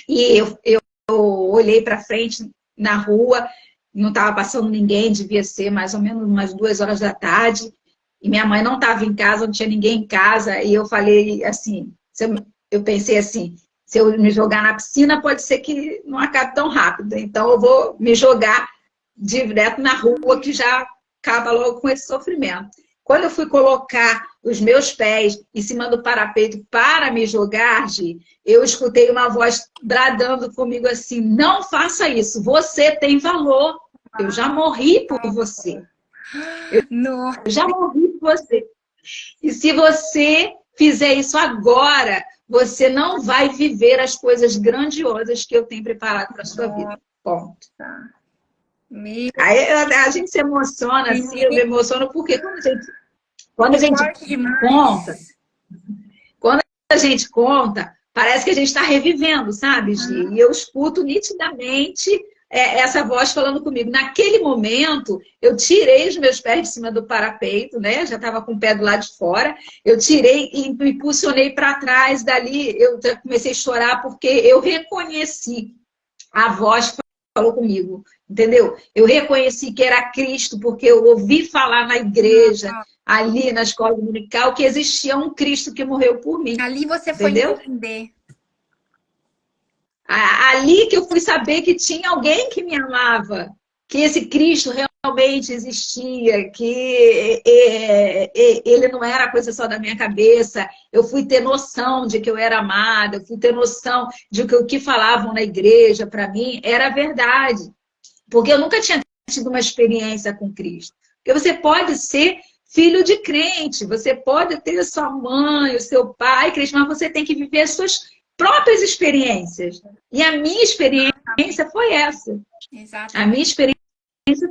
S2: e eu olhei para frente na rua, não estava passando ninguém, devia ser mais ou menos umas 2 horas da tarde, e minha mãe não estava em casa, não tinha ninguém em casa, e eu falei assim, eu pensei assim, se eu me jogar na piscina, pode ser que não acabe tão rápido, então eu vou me jogar direto na rua, que já acaba logo com esse sofrimento. Quando eu fui colocar os meus pés em cima do parapeito para me jogar, Gi, eu escutei uma voz bradando comigo assim, não faça isso, você tem valor, eu já morri por você. Eu já morri por você. E se você fizer isso agora, você não vai viver as coisas grandiosas que eu tenho preparado para a sua vida. Ponto. Aí a gente se emociona, assim, eu me emociono, porque quando a gente conta, parece que a gente está revivendo, sabe, Gi? E eu escuto nitidamente essa voz falando comigo. Naquele momento, eu tirei os meus pés de cima do parapeito, né? Já estava com o pé do lado de fora. Eu tirei e me impulsionei para trás. Dali, eu comecei a chorar porque eu reconheci a voz que falou comigo, entendeu? Eu reconheci que era Cristo, porque eu ouvi falar na igreja, ali na escola dominical, que existia um Cristo que morreu por mim.
S1: Ali você
S2: entendeu?
S1: foi entender.
S2: Ali que eu fui saber que tinha alguém que me amava, que esse Cristo realmente existia, que ele não era coisa só da minha cabeça. Eu fui ter noção de que eu era amada, eu fui ter noção de que o que falavam na igreja para mim era verdade. Porque eu nunca tinha tido uma experiência com Cristo. Porque você pode ser filho de crente, você pode ter a sua mãe, o seu pai, crente, mas você tem que viver as suas próprias experiências. E a minha experiência foi essa.
S1: Exatamente.
S2: A minha experiência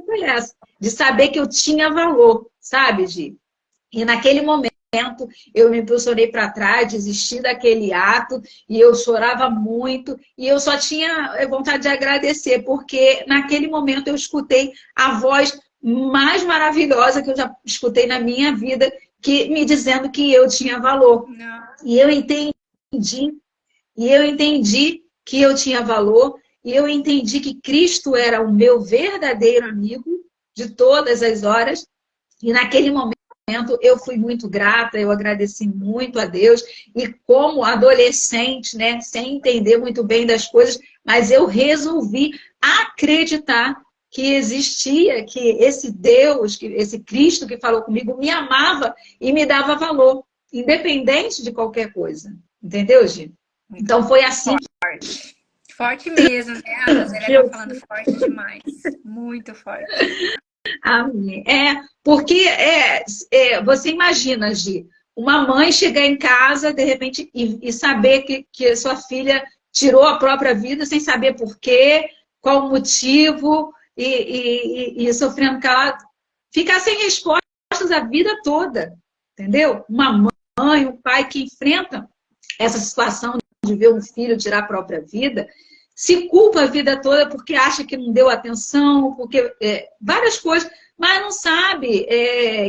S2: foi essa. De saber que eu tinha valor, sabe, Gi? E naquele momento, eu me impulsionei para trás, desisti daquele ato, e eu chorava muito, e eu só tinha vontade de agradecer, porque naquele momento eu escutei a voz mais maravilhosa que eu já escutei na minha vida, me dizendo que eu tinha valor.
S1: Não.
S2: E eu entendi que eu tinha valor, e eu entendi que Cristo era o meu verdadeiro amigo de todas as horas, e naquele momento eu fui muito grata, eu agradeci muito a Deus, e como adolescente, né, sem entender muito bem das coisas, mas eu resolvi acreditar que existia, que esse Deus, que esse Cristo que falou comigo me amava e me dava valor, independente de qualquer coisa. Entendeu, Gi? Então foi assim.
S1: Forte. Forte mesmo, né? A Rosélia tá falando forte demais. Muito forte.
S2: Amém. Porque você imagina, Gi, uma mãe chegar em casa, de repente, e saber que a sua filha tirou a própria vida sem saber por quê, qual o motivo, e sofrendo calado. Ficar sem respostas a vida toda, entendeu? Uma mãe, um pai que enfrenta essa situação de ver um filho tirar a própria vida, se culpa a vida toda porque acha que não deu atenção, porque várias coisas, mas não sabe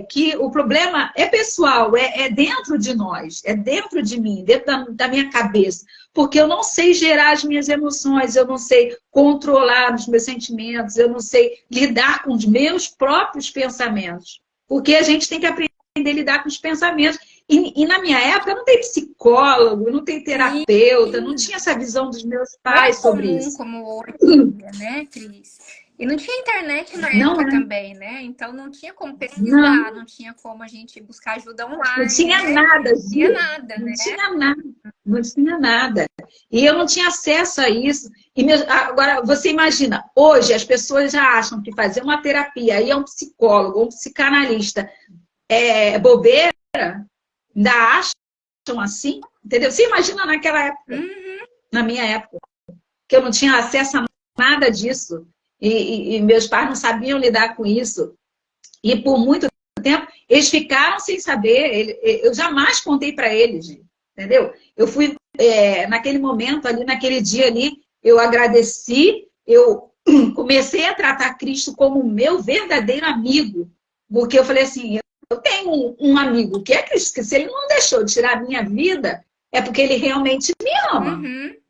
S2: que o problema é pessoal, é dentro de nós, é dentro de mim, dentro da minha cabeça. Porque eu não sei gerar as minhas emoções, eu não sei controlar os meus sentimentos, eu não sei lidar com os meus próprios pensamentos. Porque a gente tem que aprender a lidar com os pensamentos. E na minha época não tem psicólogo, não tem terapeuta, não tinha essa visão dos meus pais sobre isso.
S1: Como hoje, né, Cris? E não tinha internet na época também, né? Então não tinha como pesquisar, não tinha como a gente buscar ajuda online.
S2: Não tinha nada,
S1: não tinha nada,
S2: não
S1: né?
S2: tinha nada, não tinha nada. E eu não tinha acesso a isso. Agora, você imagina, hoje as pessoas já acham que fazer uma terapia, ir a um psicólogo, um psicanalista, é bobeira, ainda acham assim, entendeu? Você imagina naquela época, na minha época, que eu não tinha acesso a nada disso. E meus pais não sabiam lidar com isso. E por muito tempo, eles ficaram sem saber. Eu jamais contei para eles, entendeu? Eu fui, naquele momento ali, naquele dia ali, eu agradeci, eu comecei a tratar Cristo como meu verdadeiro amigo. Porque eu falei assim, eu tenho um amigo que é Cristo, que se ele não deixou de tirar a minha vida, é porque ele realmente me ama,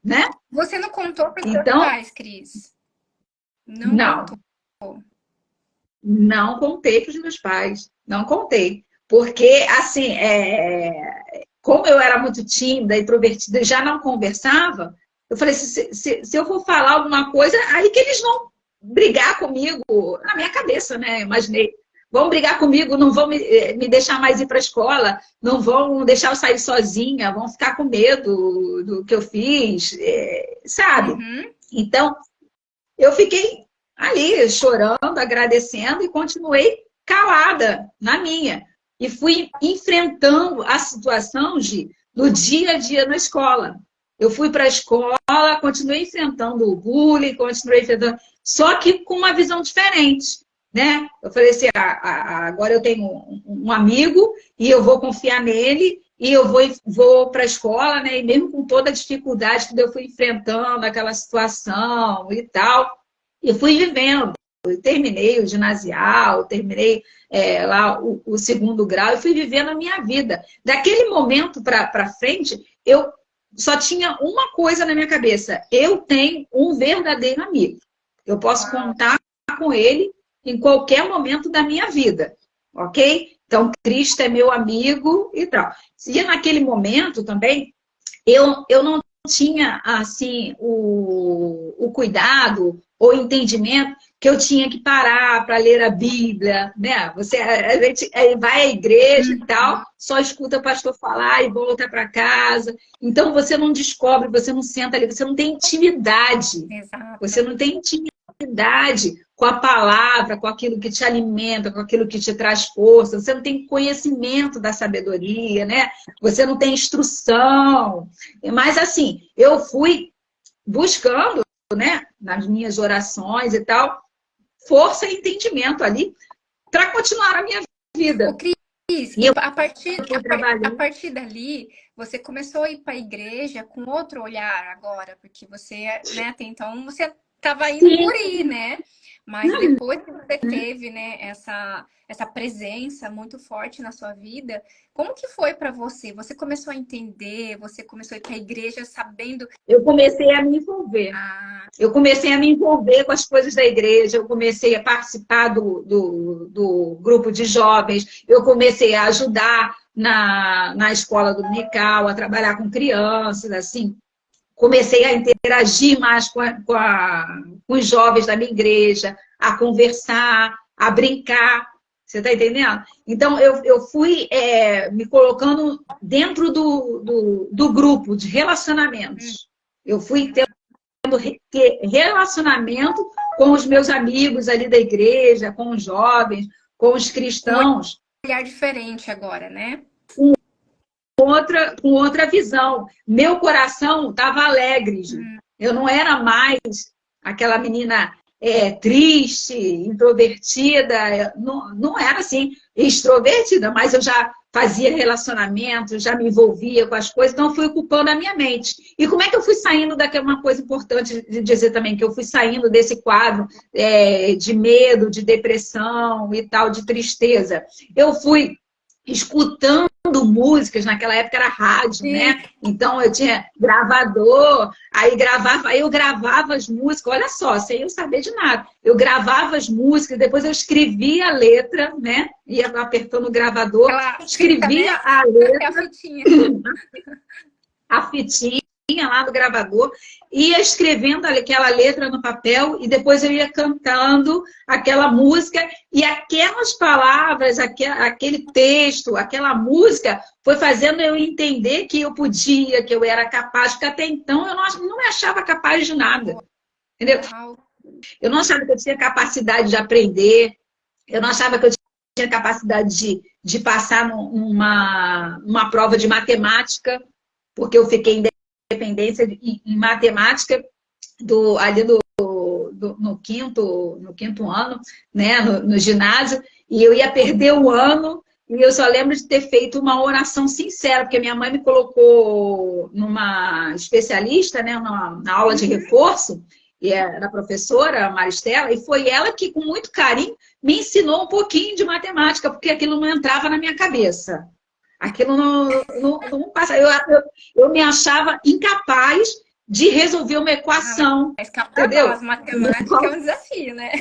S2: né?
S1: Você não contou para os seus pais, Cris?
S2: Não. Não contei para os meus pais. Não contei. Porque, assim, como eu era muito tímida, introvertida, e já não conversava, eu falei, se eu for falar alguma coisa, aí que eles vão brigar comigo, na minha cabeça, né? Eu imaginei. Vão brigar comigo, não vão me deixar mais ir para a escola, não vão deixar eu sair sozinha, vão ficar com medo do que eu fiz, sabe? Então, eu fiquei ali chorando, agradecendo e continuei calada na minha. E fui enfrentando a situação do dia a dia na escola. Eu fui para a escola, continuei enfrentando o bullying, continuei enfrentando, só que com uma visão diferente, né? Eu falei assim, agora eu tenho um amigo e eu vou confiar nele e eu vou para a escola, né? E mesmo com toda a dificuldade que eu fui enfrentando aquela situação e tal, eu fui vivendo. Eu terminei o ginasial, terminei lá o segundo grau e fui vivendo a minha vida. Daquele momento para frente, eu só tinha uma coisa na minha cabeça. Eu tenho um verdadeiro amigo. Eu posso contar com ele em qualquer momento da minha vida, ok? Então, Cristo é meu amigo e tal. E naquele momento também, eu não tinha, assim, o cuidado ou entendimento que eu tinha que parar para ler a Bíblia, né? A gente vai à igreja e tal, só escuta o pastor falar e volta para casa. Então, você não descobre, você não senta ali, você não tem intimidade.
S1: Exato.
S2: Você não tem intimidade com a palavra, com aquilo que te alimenta, com aquilo que te traz força. Você não tem conhecimento da sabedoria, né? Você não tem instrução. Mas, assim, eu fui buscando, né, nas minhas orações e tal, força e entendimento ali para continuar a minha vida.
S1: Ô, Cris, a partir dali, você começou a ir para a igreja com outro olhar agora, porque você, né, até então, você estava indo por ir, né? Mas depois que você teve, né, essa presença muito forte na sua vida, como que foi para você? Você começou a entender, você começou a ir para a igreja sabendo...
S2: Eu comecei a me envolver. Eu comecei a me envolver com as coisas da igreja, eu comecei a participar do grupo de jovens, eu comecei a ajudar na escola dominical, a trabalhar com crianças, assim. Comecei a interagir mais com os jovens da minha igreja, a conversar, a brincar. Você está entendendo? Então, eu fui me colocando dentro do grupo de relacionamentos. Eu fui tendo relacionamento com os meus amigos ali da igreja, com os jovens, com os cristãos.
S1: Um olhar diferente agora, né?
S2: Com outra visão. Meu coração estava alegre, Ju. Eu não era mais aquela menina triste, introvertida, não era assim, extrovertida, mas eu já fazia relacionamento, já me envolvia com as coisas, então eu fui ocupando a minha mente. E como é que eu fui saindo daquela, uma coisa importante de dizer também, que eu fui saindo desse quadro de medo, de depressão e tal, de tristeza. Eu fui escutando músicas, naquela época era rádio, né? Então eu tinha gravador, aí eu gravava as músicas, olha só, sem eu saber de nada. Eu gravava as músicas, depois eu escrevia a letra, né? Ia apertando o gravador, escrevia a letra, a fitinha lá no gravador, ia escrevendo aquela letra no papel e depois eu ia cantando aquela música e aquelas palavras, aquele texto, aquela música foi fazendo eu entender que eu podia, que eu era capaz, porque até então eu não me achava capaz de nada, entendeu? Eu não achava que eu tinha capacidade de aprender, eu não achava que eu tinha capacidade de passar numa prova de matemática, porque eu fiquei independência em matemática no quinto ano, né, no ginásio, e eu ia perder o ano, e eu só lembro de ter feito uma oração sincera, porque minha mãe me colocou numa especialista, né, na aula de reforço, e era a professora, a Maristela, e foi ela que, com muito carinho, me ensinou um pouquinho de matemática, porque aquilo não entrava na minha cabeça. Aquilo não passa. Eu me achava incapaz de resolver uma equação. Entendeu?
S1: As matemáticas é um desafio, né?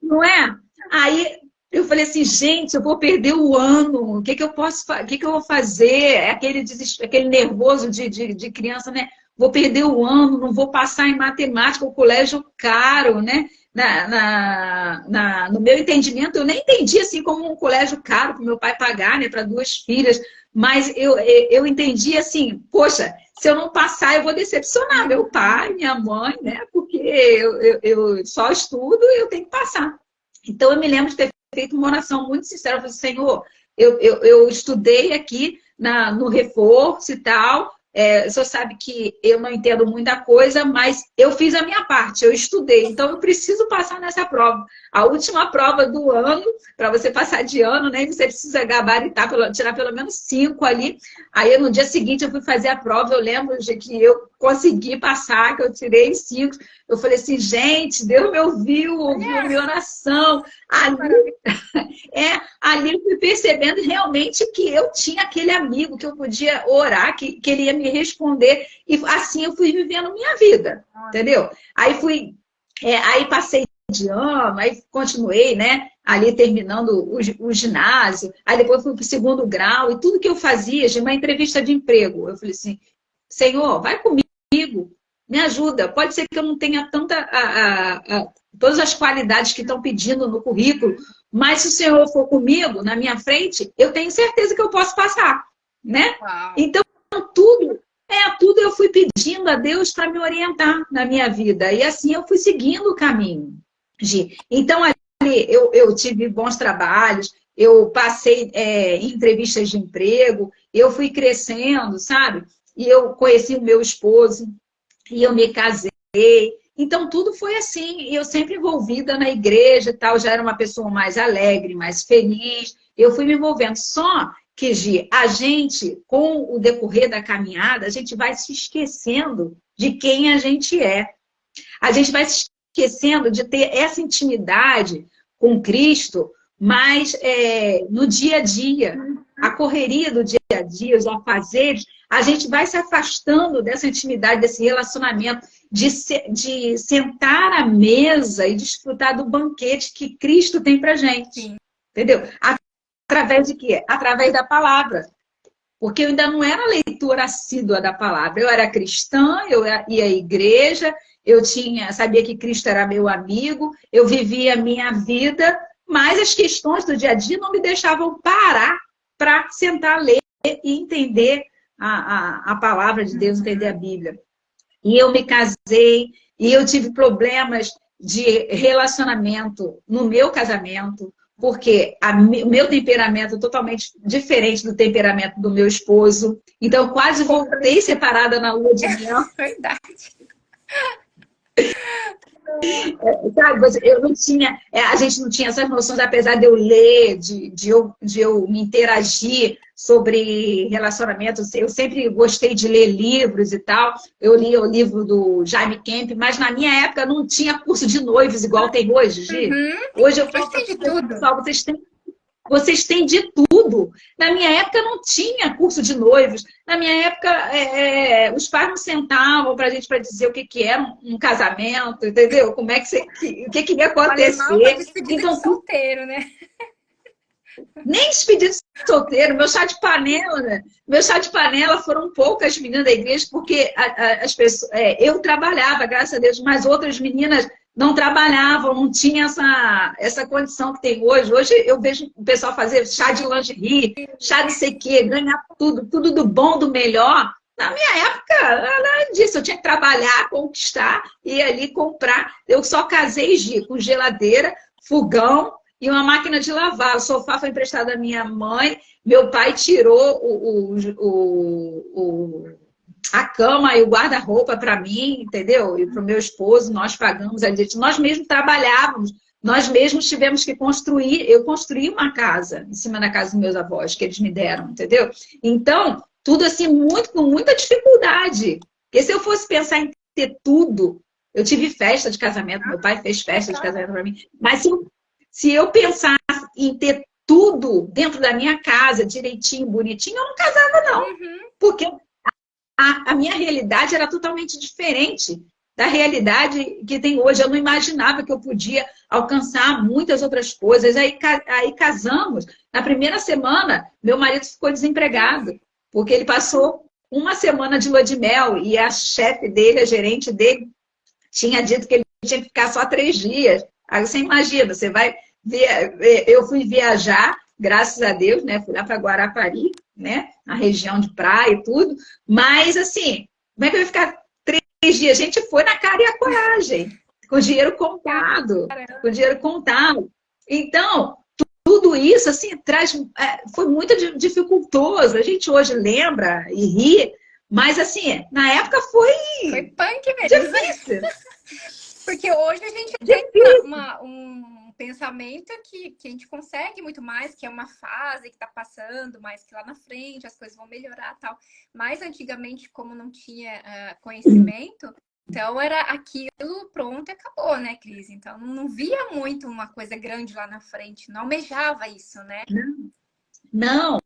S2: Não é? Aí eu falei assim, gente, eu vou perder o ano. O que eu vou fazer? É aquele nervoso de criança, né? Vou perder o ano, não vou passar em matemática, o colégio caro, né? No meu entendimento, eu nem entendi assim como um colégio caro para o meu pai pagar, né, para 2 filhas, mas eu entendi assim, poxa, se eu não passar, eu vou decepcionar meu pai, minha mãe, né, porque eu só estudo e eu tenho que passar. Então, eu me lembro de ter feito uma oração muito sincera, eu falei, Senhor, eu estudei aqui no reforço e tal, o senhor sabe que eu não entendo muita coisa, mas eu fiz a minha parte, eu estudei, então eu preciso passar nessa prova. A última prova do ano, para você passar de ano, né? Você precisa gabaritar, tirar pelo menos 5 ali. Aí no dia seguinte eu fui fazer a prova, eu lembro de que eu consegui passar, que eu tirei 5. Eu falei assim, gente, Deus me ouviu minha oração. Ali eu fui percebendo realmente que eu tinha aquele amigo que eu podia orar, que ele ia me responder. E assim eu fui vivendo minha vida, entendeu? Aí passei de ano, aí continuei, né? Ali terminando o ginásio. Aí depois fui para o 2º grau. E tudo que eu fazia, de uma entrevista de emprego, eu falei assim, Senhor, vai comigo, me ajuda. Pode ser que eu não tenha todas as qualidades que estão pedindo no currículo, mas se o Senhor for comigo, na minha frente, eu tenho certeza que eu posso passar, né?
S1: Uau.
S2: Então, tudo eu fui pedindo a Deus para me orientar na minha vida. E assim eu fui seguindo o caminho. Então, ali eu tive bons trabalhos, eu passei em entrevistas de emprego, eu fui crescendo, sabe? E eu conheci o meu esposo, e eu me casei. Então, tudo foi assim, e eu sempre envolvida na igreja e tal, já era uma pessoa mais alegre, mais feliz, eu fui me envolvendo. Só que, Gi, a gente, com o decorrer da caminhada, a gente vai se esquecendo de quem a gente é. A gente vai se esquecendo de ter essa intimidade com Cristo, mas no dia a dia, a correria do dia a dia, os afazeres, a gente vai se afastando dessa intimidade, desse relacionamento, de sentar à mesa e desfrutar do banquete que Cristo tem pra gente. Sim. Entendeu? Através de quê? Através da palavra. Porque eu ainda não era leitora assídua da palavra. Eu era cristã, eu ia à igreja, eu sabia que Cristo era meu amigo, eu vivia a minha vida, mas as questões do dia a dia não me deixavam parar para sentar, ler e entender a palavra de Deus, entender a Bíblia. E eu me casei, e eu tive problemas de relacionamento no meu casamento, porque o meu temperamento é totalmente diferente do temperamento do meu esposo. Então, eu quase voltei separada na lua de mel.
S1: Verdade.
S2: Sabe, eu não tinha, a gente não tinha essas noções, apesar de eu ler, de eu me interagir sobre relacionamentos. Eu sempre gostei de ler livros e tal. Eu li o livro do Jaime Kemp, mas na minha época não tinha curso de noivos igual tem hoje, Gi. Hoje eu falo
S1: Hoje
S2: para
S1: tem de
S2: o
S1: tudo.
S2: pessoal, vocês têm de tudo. Na minha época não tinha curso de noivos. Na minha época, os pais não sentavam para a gente para dizer o que, que era um casamento, entendeu? Como é que o que, que ia
S1: O alemão foi
S2: acontecer.
S1: despedida de
S2: Então,
S1: solteiro, né?
S2: nem despedido de solteiro, meu chá de panela, né? Meu chá de panela foram poucas meninas da igreja, porque as pessoas, eu trabalhava, graças a Deus, mas outras meninas não trabalhavam, não tinha essa condição que tem hoje. Hoje eu vejo o pessoal fazer chá de lingerie, chá de sei quê, ganhar tudo, tudo do bom, do melhor. Na minha época, nada disso. Eu tinha que trabalhar, conquistar e ir ali comprar. Eu só casei, Gi, com geladeira, fogão e uma máquina de lavar. O sofá foi emprestado da minha mãe. Meu pai tirou a cama e o guarda-roupa para mim, entendeu? E para o meu esposo, nós pagamos a gente. Nós mesmos trabalhávamos, nós mesmos tivemos que construir. Eu construí uma casa em cima da casa dos meus avós, que eles me deram, entendeu? Então, tudo assim, com muita dificuldade. Porque se eu fosse pensar em ter tudo, eu tive festa de casamento, meu pai fez festa de casamento para mim, mas se eu pensasse em ter tudo dentro da minha casa, direitinho, bonitinho, eu não casava, não. Porque a minha realidade era totalmente diferente da realidade que tem hoje. Eu não imaginava que eu podia alcançar muitas outras coisas. Aí casamos. Na primeira semana, meu marido ficou desempregado, porque ele passou uma semana de lua de mel e a chefe dele, a gerente dele, tinha dito que ele tinha que ficar só 3 dias. Aí você imagina, você vai eu fui viajar, graças a Deus, né? Fui lá para Guarapari, né? Na região de praia e tudo. Mas, assim, como é que eu ia ficar 3 dias? A gente foi na cara e a coragem, com dinheiro contado. Com dinheiro contado. Então, tudo isso, assim, foi muito dificultoso. A gente hoje lembra e ri, mas, assim, na época foi
S1: punk mesmo.
S2: difícil.
S1: Porque hoje a gente tem um pensamento que a gente consegue muito mais, que é uma fase que está passando, mas que lá na frente as coisas vão melhorar e tal. Mas antigamente, como não tinha conhecimento, então era aquilo pronto e acabou, né, Cris? Então não via muito uma coisa grande lá na frente, não almejava isso, né?
S2: Não.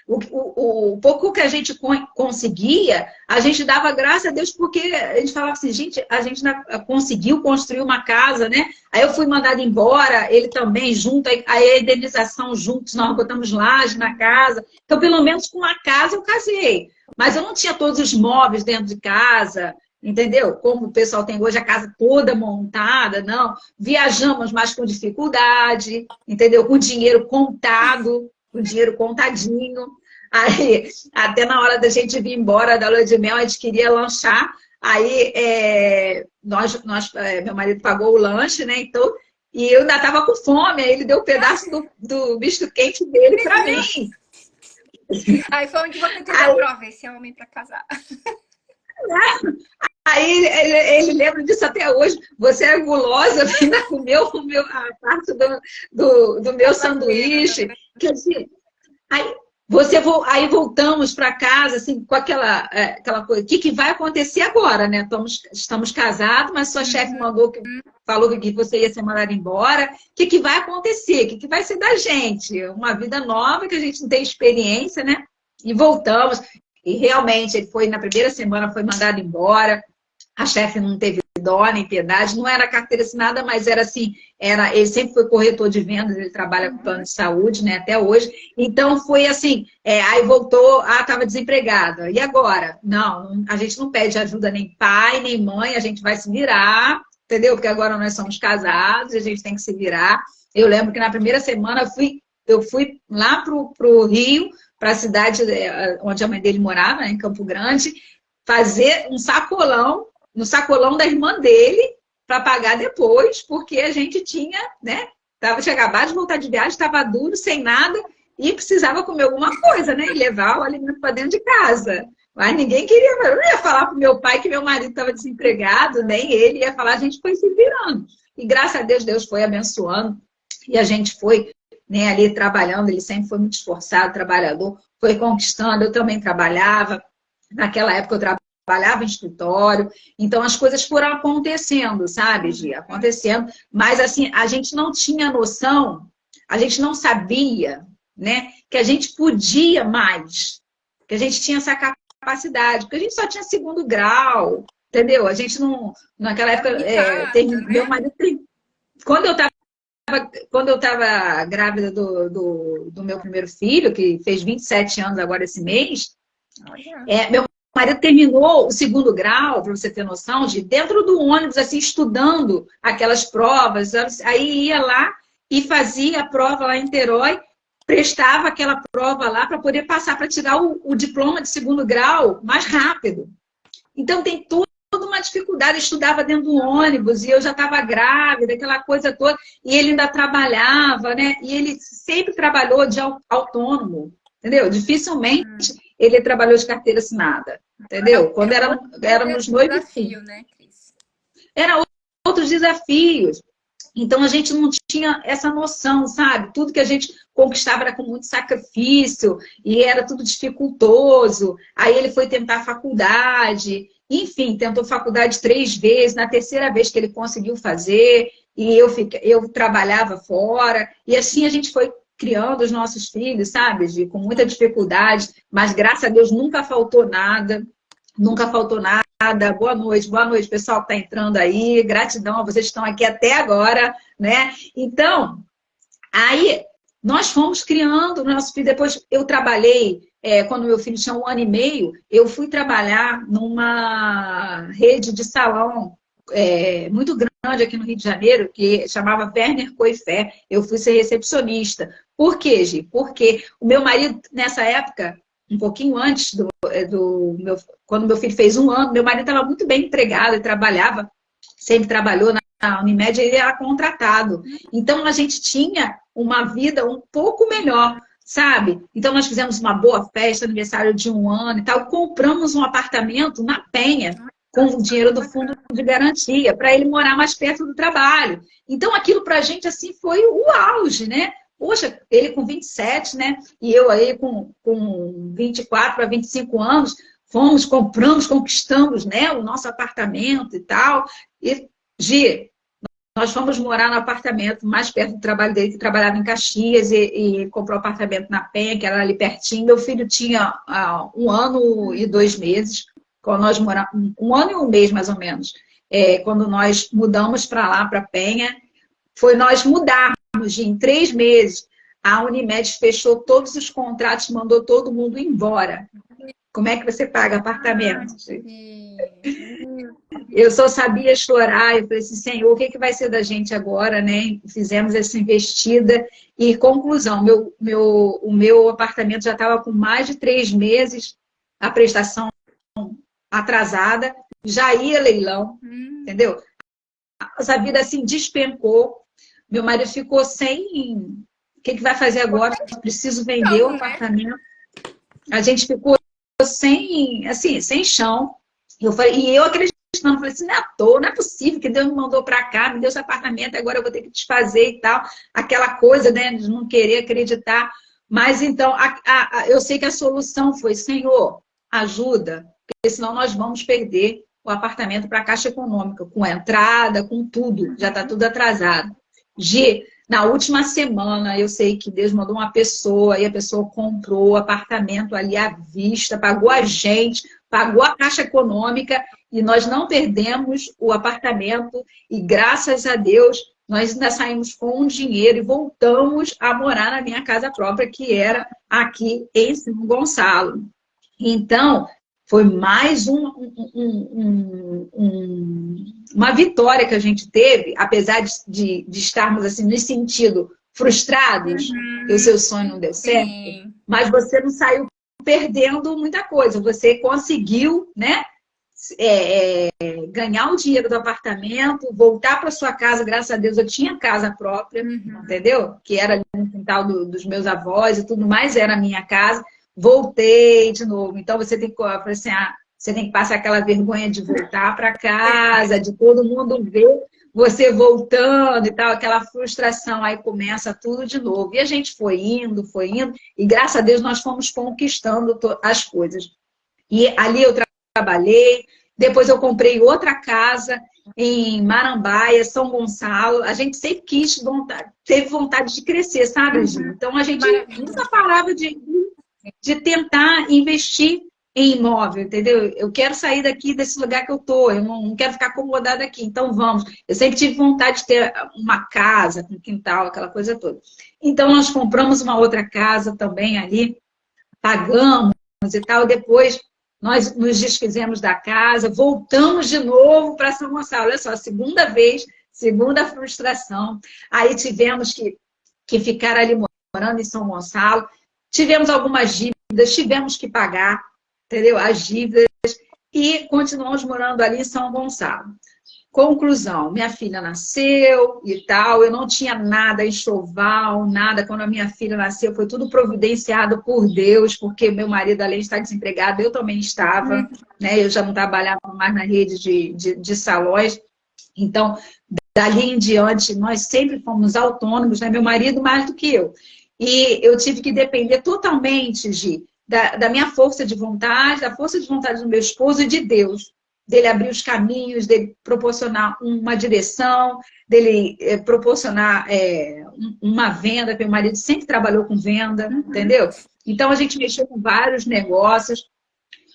S2: O pouco que a gente conseguia, a gente dava graças a Deus, porque a gente falava assim, gente, a gente conseguiu construir uma casa, né? Aí eu fui mandada embora, ele também, junto, aí a indenização juntos, nós botamos laje na casa. Então, pelo menos com uma casa eu casei. Mas eu não tinha todos os móveis dentro de casa, entendeu? Como o pessoal tem hoje, a casa toda montada, não. Viajamos, mas com dificuldade, entendeu? Com dinheiro contado, com dinheiro contadinho. Aí, até na hora da gente vir embora da lua de mel, a gente queria lanchar. Aí, meu marido pagou o lanche, né? Então, e eu ainda estava com fome. Aí ele deu um pedaço do misto quente dele para mim.
S1: Aí foi onde você teve prova, esse é homem para casar.
S2: Aí ele lembra disso até hoje. Você é gulosa, ainda comeu a parte do meu sanduíche. Quer dizer, aí voltamos para casa, assim, com aquela coisa. O que vai acontecer agora, né? Estamos casados, mas sua chefe falou que você ia ser mandada embora. O que vai acontecer? O que vai ser da gente? Uma vida nova que a gente não tem experiência, né? E voltamos. E realmente, ele foi, na primeira semana, foi mandado embora. A chefe não teve dó nem piedade. Não era carteira assinada, mas era assim, ele sempre foi corretor de vendas, ele trabalha com plano de saúde, né, até hoje. Então, foi assim, aí voltou, estava desempregada. E agora? Não, a gente não pede ajuda nem pai, nem mãe, a gente vai se virar, entendeu? Porque agora nós somos casados, a gente tem que se virar. Eu lembro que na primeira semana eu fui lá pro Rio, para a cidade onde a mãe dele morava, né, em Campo Grande, fazer um sacolão, no sacolão da irmã dele, para pagar depois, porque a gente tinha, né? Tinha acabado de voltar de viagem, estava duro, sem nada, e precisava comer alguma coisa, né? E levar o alimento para dentro de casa. Mas ninguém queria, eu não ia falar pro meu pai que meu marido estava desempregado, nem ele ia falar, a gente foi se virando. E graças a Deus, Deus foi abençoando. E a gente foi, né, ali trabalhando, ele sempre foi muito esforçado, trabalhador, foi conquistando, eu também trabalhava. Naquela época eu trabalhava em escritório, então as coisas foram acontecendo, sabe, Gia? Acontecendo, mas assim, a gente não tinha noção, a gente não sabia, né, que a gente podia mais, que a gente tinha essa capacidade, porque a gente só tinha segundo grau, entendeu? A gente não, naquela época, meu marido, quando eu estava grávida do meu primeiro filho, que fez 27 anos agora esse mês, meu marido terminou o segundo grau, para você ter noção, de dentro do ônibus, assim, estudando aquelas provas. Aí ia lá e fazia a prova lá em Niterói, prestava aquela prova lá para poder passar, para tirar o diploma de segundo grau mais rápido. Então tem toda uma dificuldade. Eu estudava dentro do ônibus e eu já estava grávida, aquela coisa toda. E ele ainda trabalhava, né? E ele sempre trabalhou de autônomo, entendeu? Dificilmente ele trabalhou de carteira assinada, entendeu? Quando éramos noivos.
S1: Desafio, né, Cris?
S2: Era outros desafios. Então a gente não tinha essa noção, sabe? Tudo que a gente conquistava era com muito sacrifício e era tudo dificultoso. Aí ele foi tentar a faculdade, enfim, tentou faculdade 3 vezes, na terceira vez que ele conseguiu fazer, e eu trabalhava fora, e assim a gente foi criando os nossos filhos, sabe? Com muita dificuldade, mas graças a Deus nunca faltou nada, nunca faltou nada. Boa noite, pessoal que está entrando aí, gratidão, vocês estão aqui até agora, né? Então, aí nós fomos criando o nosso filho. Depois eu trabalhei, quando meu filho tinha 1 ano e meio, eu fui trabalhar numa rede de salão muito grande aqui no Rio de Janeiro, que chamava Werner Coifé. Eu fui ser recepcionista. Por quê, Gi? Porque o meu marido, nessa época, um pouquinho antes quando meu filho fez 1 ano, meu marido estava muito bem empregado, ele trabalhava, sempre trabalhou na Unimed, ele era contratado. Então, a gente tinha uma vida um pouco melhor, sabe? Então, nós fizemos uma boa festa, aniversário de 1 ano e tal, compramos um apartamento na Penha, com o dinheiro do fundo de garantia, para ele morar mais perto do trabalho. Então, aquilo para a gente, assim, foi o auge, né? Poxa, ele com 27, né? E eu aí com 24 para 25 anos, compramos, conquistamos, né? O nosso apartamento e tal. E, Gi, nós fomos morar no apartamento mais perto do trabalho dele, que trabalhava em Caxias, e comprou um apartamento na Penha, que era ali pertinho. Meu filho tinha 1 ano e 2 meses, quando nós moramos, 1 ano e 1 mês, mais ou menos. Quando nós mudamos para lá, para Penha, foi nós mudarmos em 3 meses. A Unimed fechou todos os contratos, mandou todo mundo embora. Como é que você paga apartamento? Eu só sabia chorar. Eu falei assim, Senhor, o que vai ser da gente agora, né? Fizemos essa investida. E conclusão, o meu apartamento já estava com mais de 3 meses, a prestação atrasada, já ia leilão, entendeu? Essa vida assim despencou. Meu marido ficou sem... O que vai fazer agora? Preciso vender o apartamento. A gente ficou sem, assim, sem chão. E eu acreditando, falei assim, não é à toa, não é possível que Deus me mandou para cá, me deu esse apartamento, agora eu vou ter que desfazer e tal. Aquela coisa, né, de não querer acreditar. Mas então, eu sei que a solução foi, Senhor, ajuda, porque senão nós vamos perder o apartamento para a Caixa Econômica, com entrada, com tudo, já está tudo atrasado. Gi, na última semana, eu sei que Deus mandou uma pessoa, e a pessoa comprou o apartamento ali à vista, pagou a gente, pagou a Caixa Econômica, e nós não perdemos o apartamento, e graças a Deus, nós ainda saímos com o dinheiro e voltamos a morar na minha casa própria, que era aqui em São Gonçalo. Então, foi mais uma vitória que a gente teve, apesar de estarmos assim, no sentido frustrados, que o seu sonho não deu certo, mas você não saiu perdendo muita coisa. Você conseguiu, né, ganhar o dinheiro do apartamento, voltar para sua casa, graças a Deus eu tinha casa própria, entendeu? Que era no quintal dos meus avós e tudo mais, era a minha casa. voltei de novo. Então, você tem que, eu falei assim, você tem que passar aquela vergonha de voltar para casa, de todo mundo ver você voltando e tal, aquela frustração, aí começa tudo de novo. E a gente foi indo, e graças a Deus nós fomos conquistando as coisas. E ali eu trabalhei, depois eu comprei outra casa em Marambaia, São Gonçalo. A gente sempre teve vontade de crescer, sabe, Gi? Então a gente nunca parava de tentar investir em imóvel, entendeu? Eu quero sair daqui desse lugar que eu tô, eu não quero ficar acomodada aqui, então vamos. Eu sempre tive vontade de ter uma casa com quintal, aquela coisa toda. Então nós compramos uma outra casa também ali, pagamos e tal, depois nós nos desfizemos da casa, voltamos de novo para São Gonçalo. Olha só, segunda vez, segunda frustração. Aí tivemos que ficar ali morando em São Gonçalo. Tivemos algumas dívidas, tivemos que pagar, entendeu? As dívidas. E continuamos morando ali em São Gonçalo. Conclusão, minha filha nasceu e tal, eu não tinha nada, enxoval, nada. Quando a minha filha nasceu, foi tudo providenciado por Deus, porque meu marido, além de estar desempregado, eu também estava, né? Eu já não trabalhava mais na rede de salões. Então, dali em diante, nós sempre fomos autônomos, né? Meu marido mais do que eu. E eu tive que depender totalmente, da minha força de vontade, da força de vontade do meu esposo e de Deus. Dele abrir os caminhos, dele proporcionar uma direção, dele proporcionar uma venda, porque meu marido sempre trabalhou com venda, entendeu? Então, a gente mexeu com vários negócios,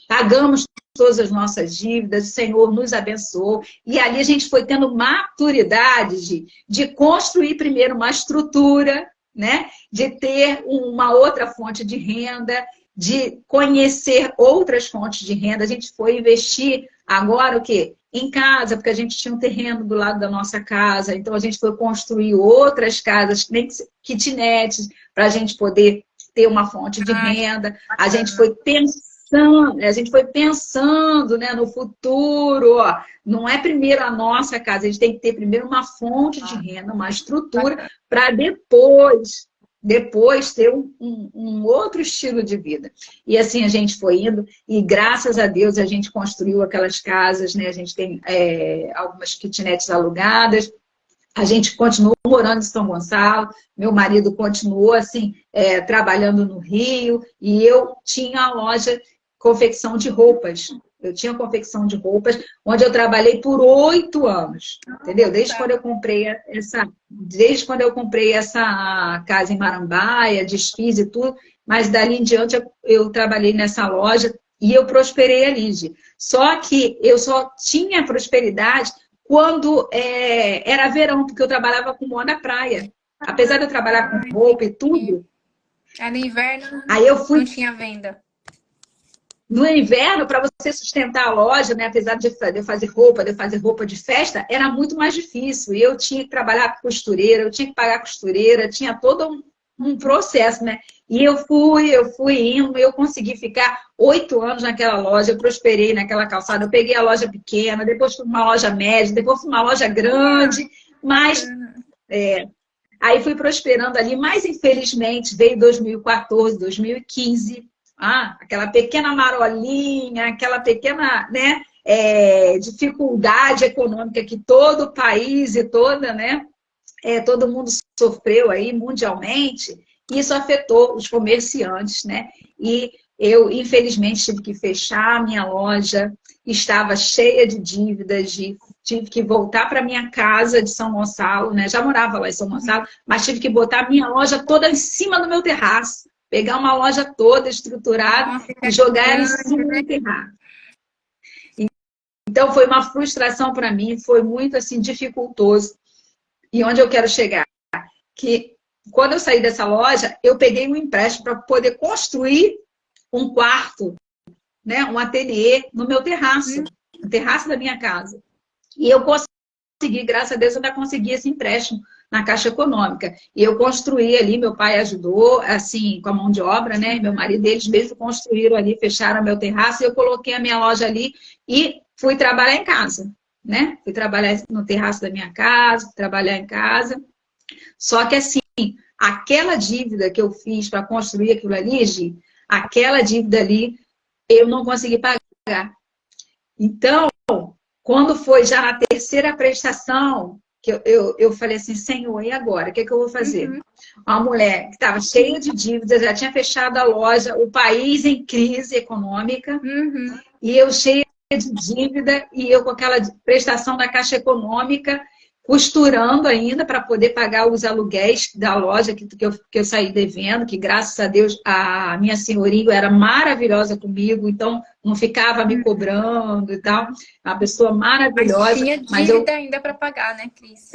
S2: pagamos todas as nossas dívidas, o Senhor nos abençoou, e ali a gente foi tendo maturidade de construir primeiro uma estrutura, né? De ter uma outra fonte de renda, de conhecer outras fontes de renda. A gente foi investir agora o quê? Em casa, porque a gente tinha um terreno do lado da nossa casa, então a gente foi construir outras casas, nem kitnets, para a gente poder ter uma fonte de renda. A gente foi pensando, né, no futuro, ó. Não é primeiro a nossa casa, a gente tem que ter primeiro uma fonte de renda, uma estrutura, para depois ter um outro estilo de vida. E assim a gente foi indo, e graças a Deus a gente construiu aquelas casas, né? A gente tem algumas kitnets alugadas, a gente continuou morando em São Gonçalo, meu marido continuou assim, trabalhando no Rio, e eu tinha a loja confecção de roupas. Eu tinha confecção de roupas, onde eu trabalhei por 8 anos, entendeu? Desde quando eu comprei essa casa em Marambaia, desfiz e tudo, mas dali em diante eu trabalhei nessa loja e eu prosperei ali, Gi. Só que eu só tinha prosperidade quando era verão, porque eu trabalhava com moda na praia. Apesar de eu trabalhar com roupa e tudo...
S1: No inverno
S2: aí eu fui...
S1: não tinha venda.
S2: No inverno, para você sustentar a loja, né, apesar de eu fazer roupa de festa, era muito mais difícil. E eu tinha que trabalhar com costureira, eu tinha que pagar costureira, tinha todo um processo, né? E eu fui indo, eu consegui ficar 8 anos naquela loja, eu prosperei naquela calçada, eu peguei a loja pequena, depois fui para uma loja média, depois fui para uma loja grande, mas aí fui prosperando ali, mas infelizmente veio 2014, 2015, aquela pequena marolinha, aquela pequena, né, dificuldade econômica que todo o país e todo mundo sofreu aí mundialmente, isso afetou os comerciantes, né? E eu, infelizmente, tive que fechar a minha loja, estava cheia de dívidas, tive que voltar para minha casa de São Gonçalo, né? Já morava lá em São Gonçalo, mas tive que botar a minha loja toda em cima do meu terraço. Pegar uma loja toda estruturada e jogar ela em cima do terraço. Então, foi uma frustração para mim, foi muito assim, dificultoso. E onde eu quero chegar? Que quando eu saí dessa loja, eu peguei um empréstimo para poder construir um quarto, né, um ateliê no meu terraço, no terraço da minha casa. E eu consegui, graças a Deus, eu ainda consegui esse empréstimo na Caixa Econômica. E eu construí ali, meu pai ajudou, assim, com a mão de obra, né? Meu marido, eles mesmos construíram ali, fecharam meu terraço, e eu coloquei a minha loja ali e fui trabalhar em casa, né? Fui trabalhar no terraço da minha casa, trabalhar em casa. Só que, assim, aquela dívida que eu fiz para construir aquilo ali, Gi, aquela dívida ali, eu não consegui pagar. Então, quando foi já na terceira prestação, que eu falei assim, Senhor, e agora? O que eu vou fazer? Uma mulher que estava cheia de dívidas, já tinha fechado a loja, o país em crise econômica, e eu cheia de dívida, e eu com aquela prestação da Caixa Econômica, costurando ainda para poder pagar os aluguéis da loja que eu saí devendo, que graças a Deus a minha senhoria era maravilhosa comigo, então não ficava me cobrando e tal. Uma pessoa maravilhosa.
S1: Mas tinha dívida ainda para pagar, né, Cris?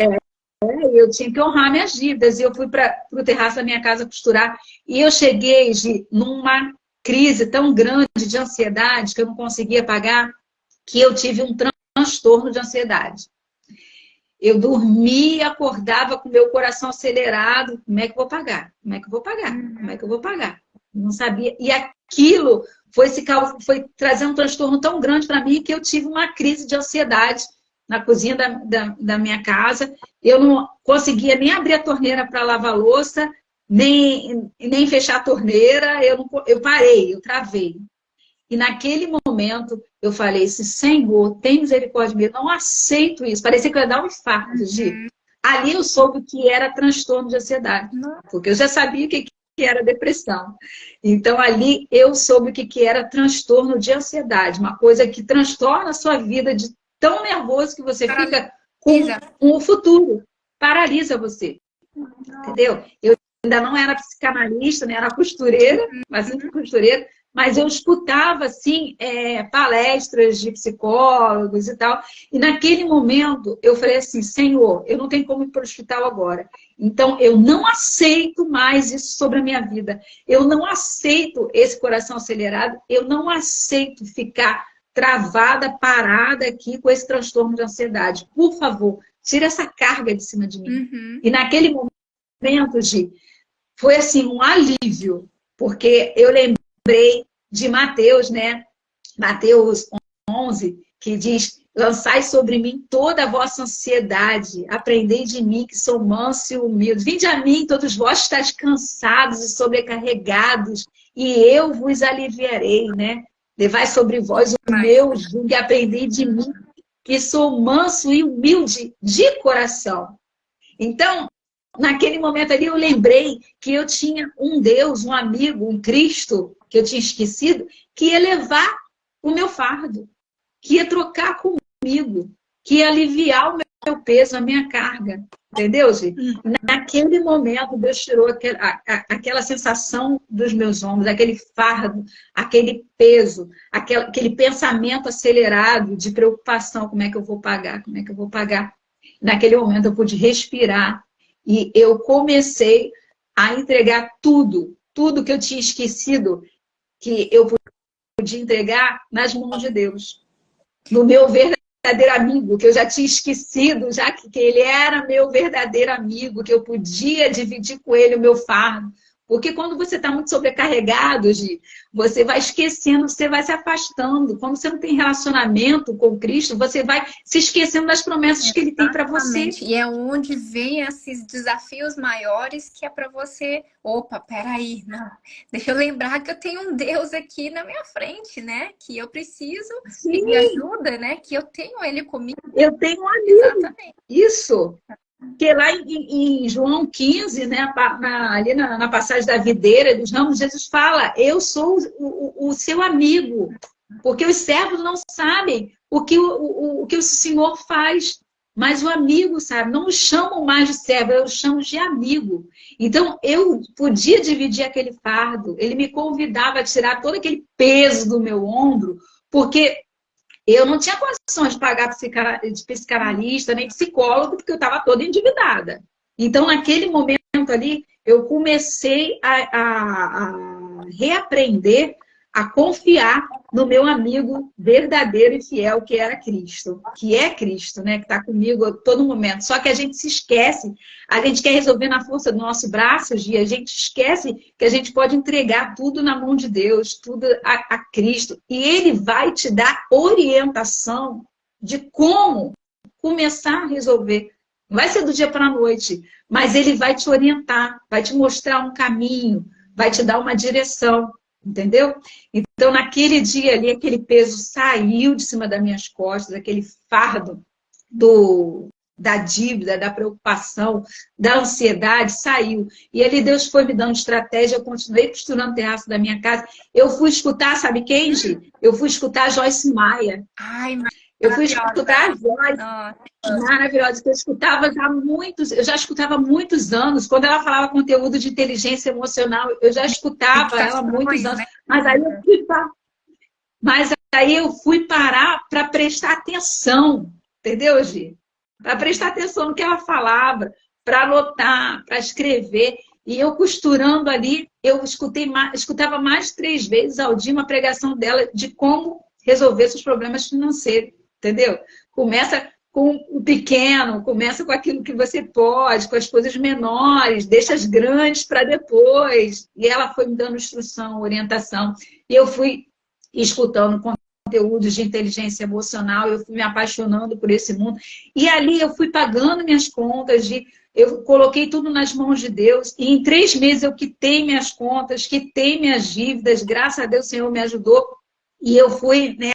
S2: Eu tinha que honrar minhas dívidas. E eu fui para o terraço da minha casa costurar. E eu cheguei, Gi, numa crise tão grande de ansiedade que eu não conseguia pagar, que eu tive um transtorno de ansiedade. Eu dormia, acordava com meu coração acelerado. Como é que eu vou pagar? Como é que eu vou pagar? Como é que eu vou pagar? Não sabia. E aquilo foi trazer um transtorno tão grande para mim que eu tive uma crise de ansiedade na cozinha da minha casa. Eu não conseguia nem abrir a torneira para lavar a louça, nem fechar a torneira. Eu parei, eu travei. E naquele momento, eu falei assim, Senhor, tem misericórdia de mim, eu não aceito isso. Parecia que eu ia dar um infarto, Gi. Ali eu soube que era transtorno de ansiedade, porque eu já sabia o que era depressão. Então, ali eu soube o que era transtorno de ansiedade, uma coisa que transtorna a sua vida de tão nervoso que você fica com o futuro. Paralisa você, entendeu? Eu ainda não era psicanalista, nem era costureira, mas eu escutava, assim, palestras de psicólogos e tal. E naquele momento, eu falei assim, Senhor, eu não tenho como ir para o hospital agora. Então, eu não aceito mais isso sobre a minha vida. Eu não aceito esse coração acelerado. Eu não aceito ficar travada, parada aqui com esse transtorno de ansiedade. Por favor, tira essa carga de cima de mim. E naquele momento, Gi, foi assim, um alívio. Porque eu lembrei de Mateus, né? Mateus 11, que diz, lançai sobre mim toda a vossa ansiedade, aprendei de mim que sou manso e humilde. Vinde a mim, todos vós estáis cansados e sobrecarregados, e eu vos aliviarei, né? Levai sobre vós o meu jugo e aprendei de mim que sou manso e humilde de coração. Então, naquele momento ali eu lembrei que eu tinha um Deus, um amigo, um Cristo, que eu tinha esquecido, que ia levar o meu fardo, que ia trocar comigo, que ia aliviar o meu peso, a minha carga. Entendeu, gente? Naquele momento, Deus tirou aquela sensação dos meus ombros, aquele fardo, aquele peso, aquele pensamento acelerado de preocupação. Como é que eu vou pagar? Como é que eu vou pagar? Naquele momento, eu pude respirar e eu comecei a entregar tudo que eu tinha esquecido, que eu podia entregar nas mãos de Deus. No meu verdadeiro amigo, que eu já tinha esquecido, já que ele era meu verdadeiro amigo, que eu podia dividir com ele o meu fardo. Porque quando você está muito sobrecarregado, Gi, você vai esquecendo, você vai se afastando. Quando você não tem relacionamento com Cristo, você vai se esquecendo das promessas que Ele tem para você.
S1: E é onde vem esses desafios maiores que é para você... Opa, peraí, não. Deixa eu lembrar que eu tenho um Deus aqui na minha frente, né? Que eu preciso e me ajuda, né? Que eu tenho Ele comigo.
S2: Eu tenho um amigo.
S1: Exatamente.
S2: Isso. Porque lá em João 15, né, ali na passagem da videira dos ramos, Jesus fala, eu sou o seu amigo. Porque os servos não sabem o que o Senhor faz. Mas o amigo sabe, não os chamam mais de servo, eu os chamo de amigo. Então, eu podia dividir aquele fardo. Ele me convidava a tirar todo aquele peso do meu ombro, porque eu não tinha condições de pagar psicanalista, nem psicólogo, porque eu estava toda endividada. Então, naquele momento ali, eu comecei a reaprender a confiar no meu amigo verdadeiro e fiel, que era Cristo. Que é Cristo, né? Que está comigo a todo momento. Só que a gente se esquece, a gente quer resolver na força do nosso braço, e a gente esquece que a gente pode entregar tudo na mão de Deus, tudo a Cristo. E Ele vai te dar orientação de como começar a resolver. Não vai ser do dia para a noite, mas Ele vai te orientar, vai te mostrar um caminho, vai te dar uma direção. entendeu? Então, naquele dia ali, aquele peso saiu de cima das minhas costas, aquele fardo da dívida, da preocupação, da ansiedade, saiu. E ali Deus foi me dando estratégia, eu continuei costurando o terraço da minha casa. Eu fui escutar, sabe quem, Gi? Eu fui escutar a Joyce Maia.
S1: Ai,
S2: Eu fui escutar a Joyce. Maravilhosa, que eu já escutava há muitos anos, quando ela falava conteúdo de inteligência emocional, eu já escutava ela há muitos anos,
S1: né?
S2: mas aí eu fui parar para prestar atenção, entendeu, Gi? Para prestar atenção no que ela falava, para anotar, para escrever, e eu costurando ali, eu escutava mais de 3 vezes ao dia uma pregação dela de como resolver seus problemas financeiros, entendeu? Começa com o pequeno, começa com aquilo que você pode, com as coisas menores, deixa as grandes para depois. E ela foi me dando instrução, orientação. E eu fui escutando conteúdos de inteligência emocional, eu fui me apaixonando por esse mundo. E ali eu fui pagando minhas contas, eu coloquei tudo nas mãos de Deus. E em 3 meses eu quitei minhas contas, quitei minhas dívidas. Graças a Deus o Senhor me ajudou. E eu fui, né,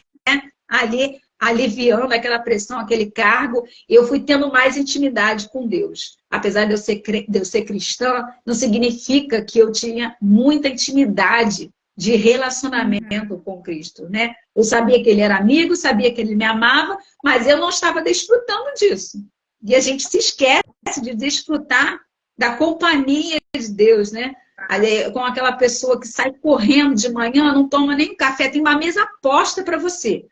S2: ali aliviando aquela pressão, aquele cargo, eu fui tendo mais intimidade com Deus. Apesar de eu ser cristã, não significa que eu tinha muita intimidade de relacionamento com Cristo, né? Eu sabia que Ele era amigo, sabia que Ele me amava, mas eu não estava desfrutando disso. E a gente se esquece de desfrutar da companhia de Deus, né? Com aquela pessoa que sai correndo de manhã, não toma nem um café, tem uma mesa posta para você.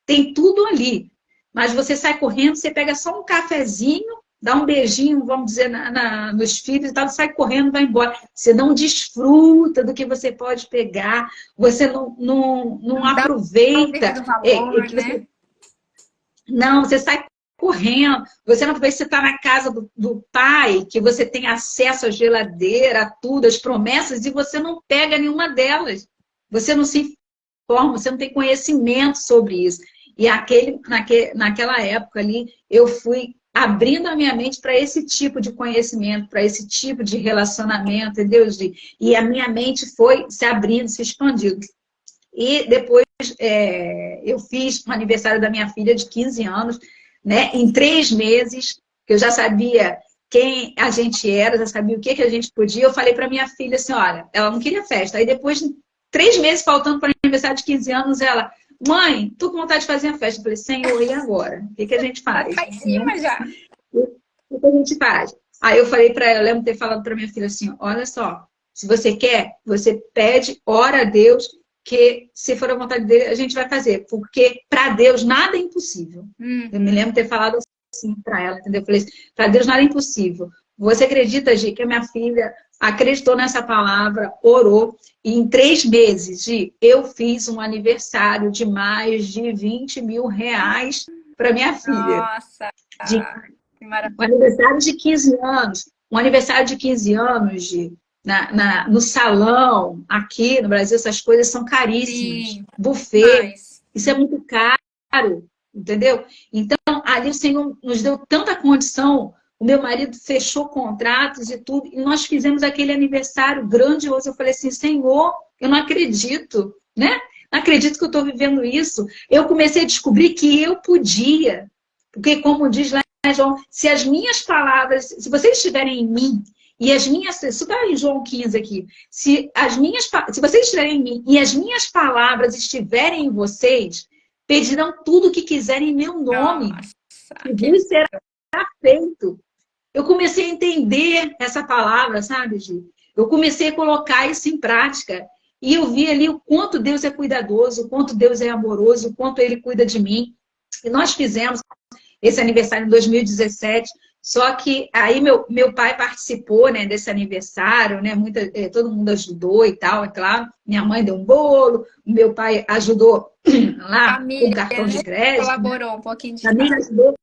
S2: Tem tudo ali. Mas você sai correndo, você pega só um cafezinho, dá um beijinho, vamos dizer, nos filhos e tal, sai correndo, vai embora. Você não desfruta do que você pode pegar, você não aproveita.
S1: Valor, né?
S2: Não, você sai correndo. Você não vê se você está na casa do pai, que você tem acesso à geladeira, a tudo, as promessas, e você não pega nenhuma delas. Você não se informa, você não tem conhecimento sobre isso. E naquela época ali, eu fui abrindo a minha mente para esse tipo de conhecimento, para esse tipo de relacionamento, entendeu? E a minha mente foi se abrindo, se expandindo. E depois eu fiz o aniversário da minha filha de 15 anos, né? Em 3 meses, que eu já sabia quem a gente era, já sabia o que a gente podia. Eu falei para minha filha assim, olha, ela não queria festa. Aí depois, 3 meses faltando para o aniversário de 15 anos, ela... Mãe, tô com vontade de fazer a festa. Eu falei, Senhor, e agora? O que a gente faz?
S1: Tá em cima já.
S2: O que a gente faz? Aí eu falei para ela, eu lembro de ter falado para minha filha assim, olha só, se você quer, você pede, ora a Deus, que se for a vontade dele, a gente vai fazer. Porque para Deus nada é impossível. Eu me lembro de ter falado assim para ela, entendeu? Eu falei, para Deus nada é impossível. Você acredita, Gi, que a minha filha acreditou nessa palavra, orou, e em 3 meses, Gi, eu fiz um aniversário de mais de 20 mil reais para minha filha.
S1: Nossa, que maravilha.
S2: Um aniversário de 15 anos. Um aniversário de 15 anos, Gi, no salão, aqui no Brasil, essas coisas são caríssimas.
S1: Sim,
S2: buffet, isso é muito caro, entendeu? Então, ali o Senhor nos deu tanta condição. O meu marido fechou contratos e tudo, e nós fizemos aquele aniversário grandioso. Eu falei assim, Senhor, eu não acredito, né? Não acredito que eu estou vivendo isso. Eu comecei a descobrir que eu podia. Porque, como diz lá, João, se as minhas palavras, se vocês estiverem em mim, e as minhas, isso está em João 15 aqui, se vocês estiverem em mim, e as minhas palavras estiverem em vocês, pedirão tudo o que quiserem em meu nome.
S1: Nossa,
S2: e será feito. Eu comecei a entender essa palavra, sabe, Gi? Eu comecei a colocar isso em prática. E eu vi ali o quanto Deus é cuidadoso, o quanto Deus é amoroso, o quanto Ele cuida de mim. E nós fizemos esse aniversário em 2017, só que aí meu pai participou, né, desse aniversário, né, todo mundo ajudou e tal, é claro. Minha mãe deu um bolo, meu pai ajudou lá com o cartão de crédito.
S1: Colaborou um pouquinho de
S2: família ajudou.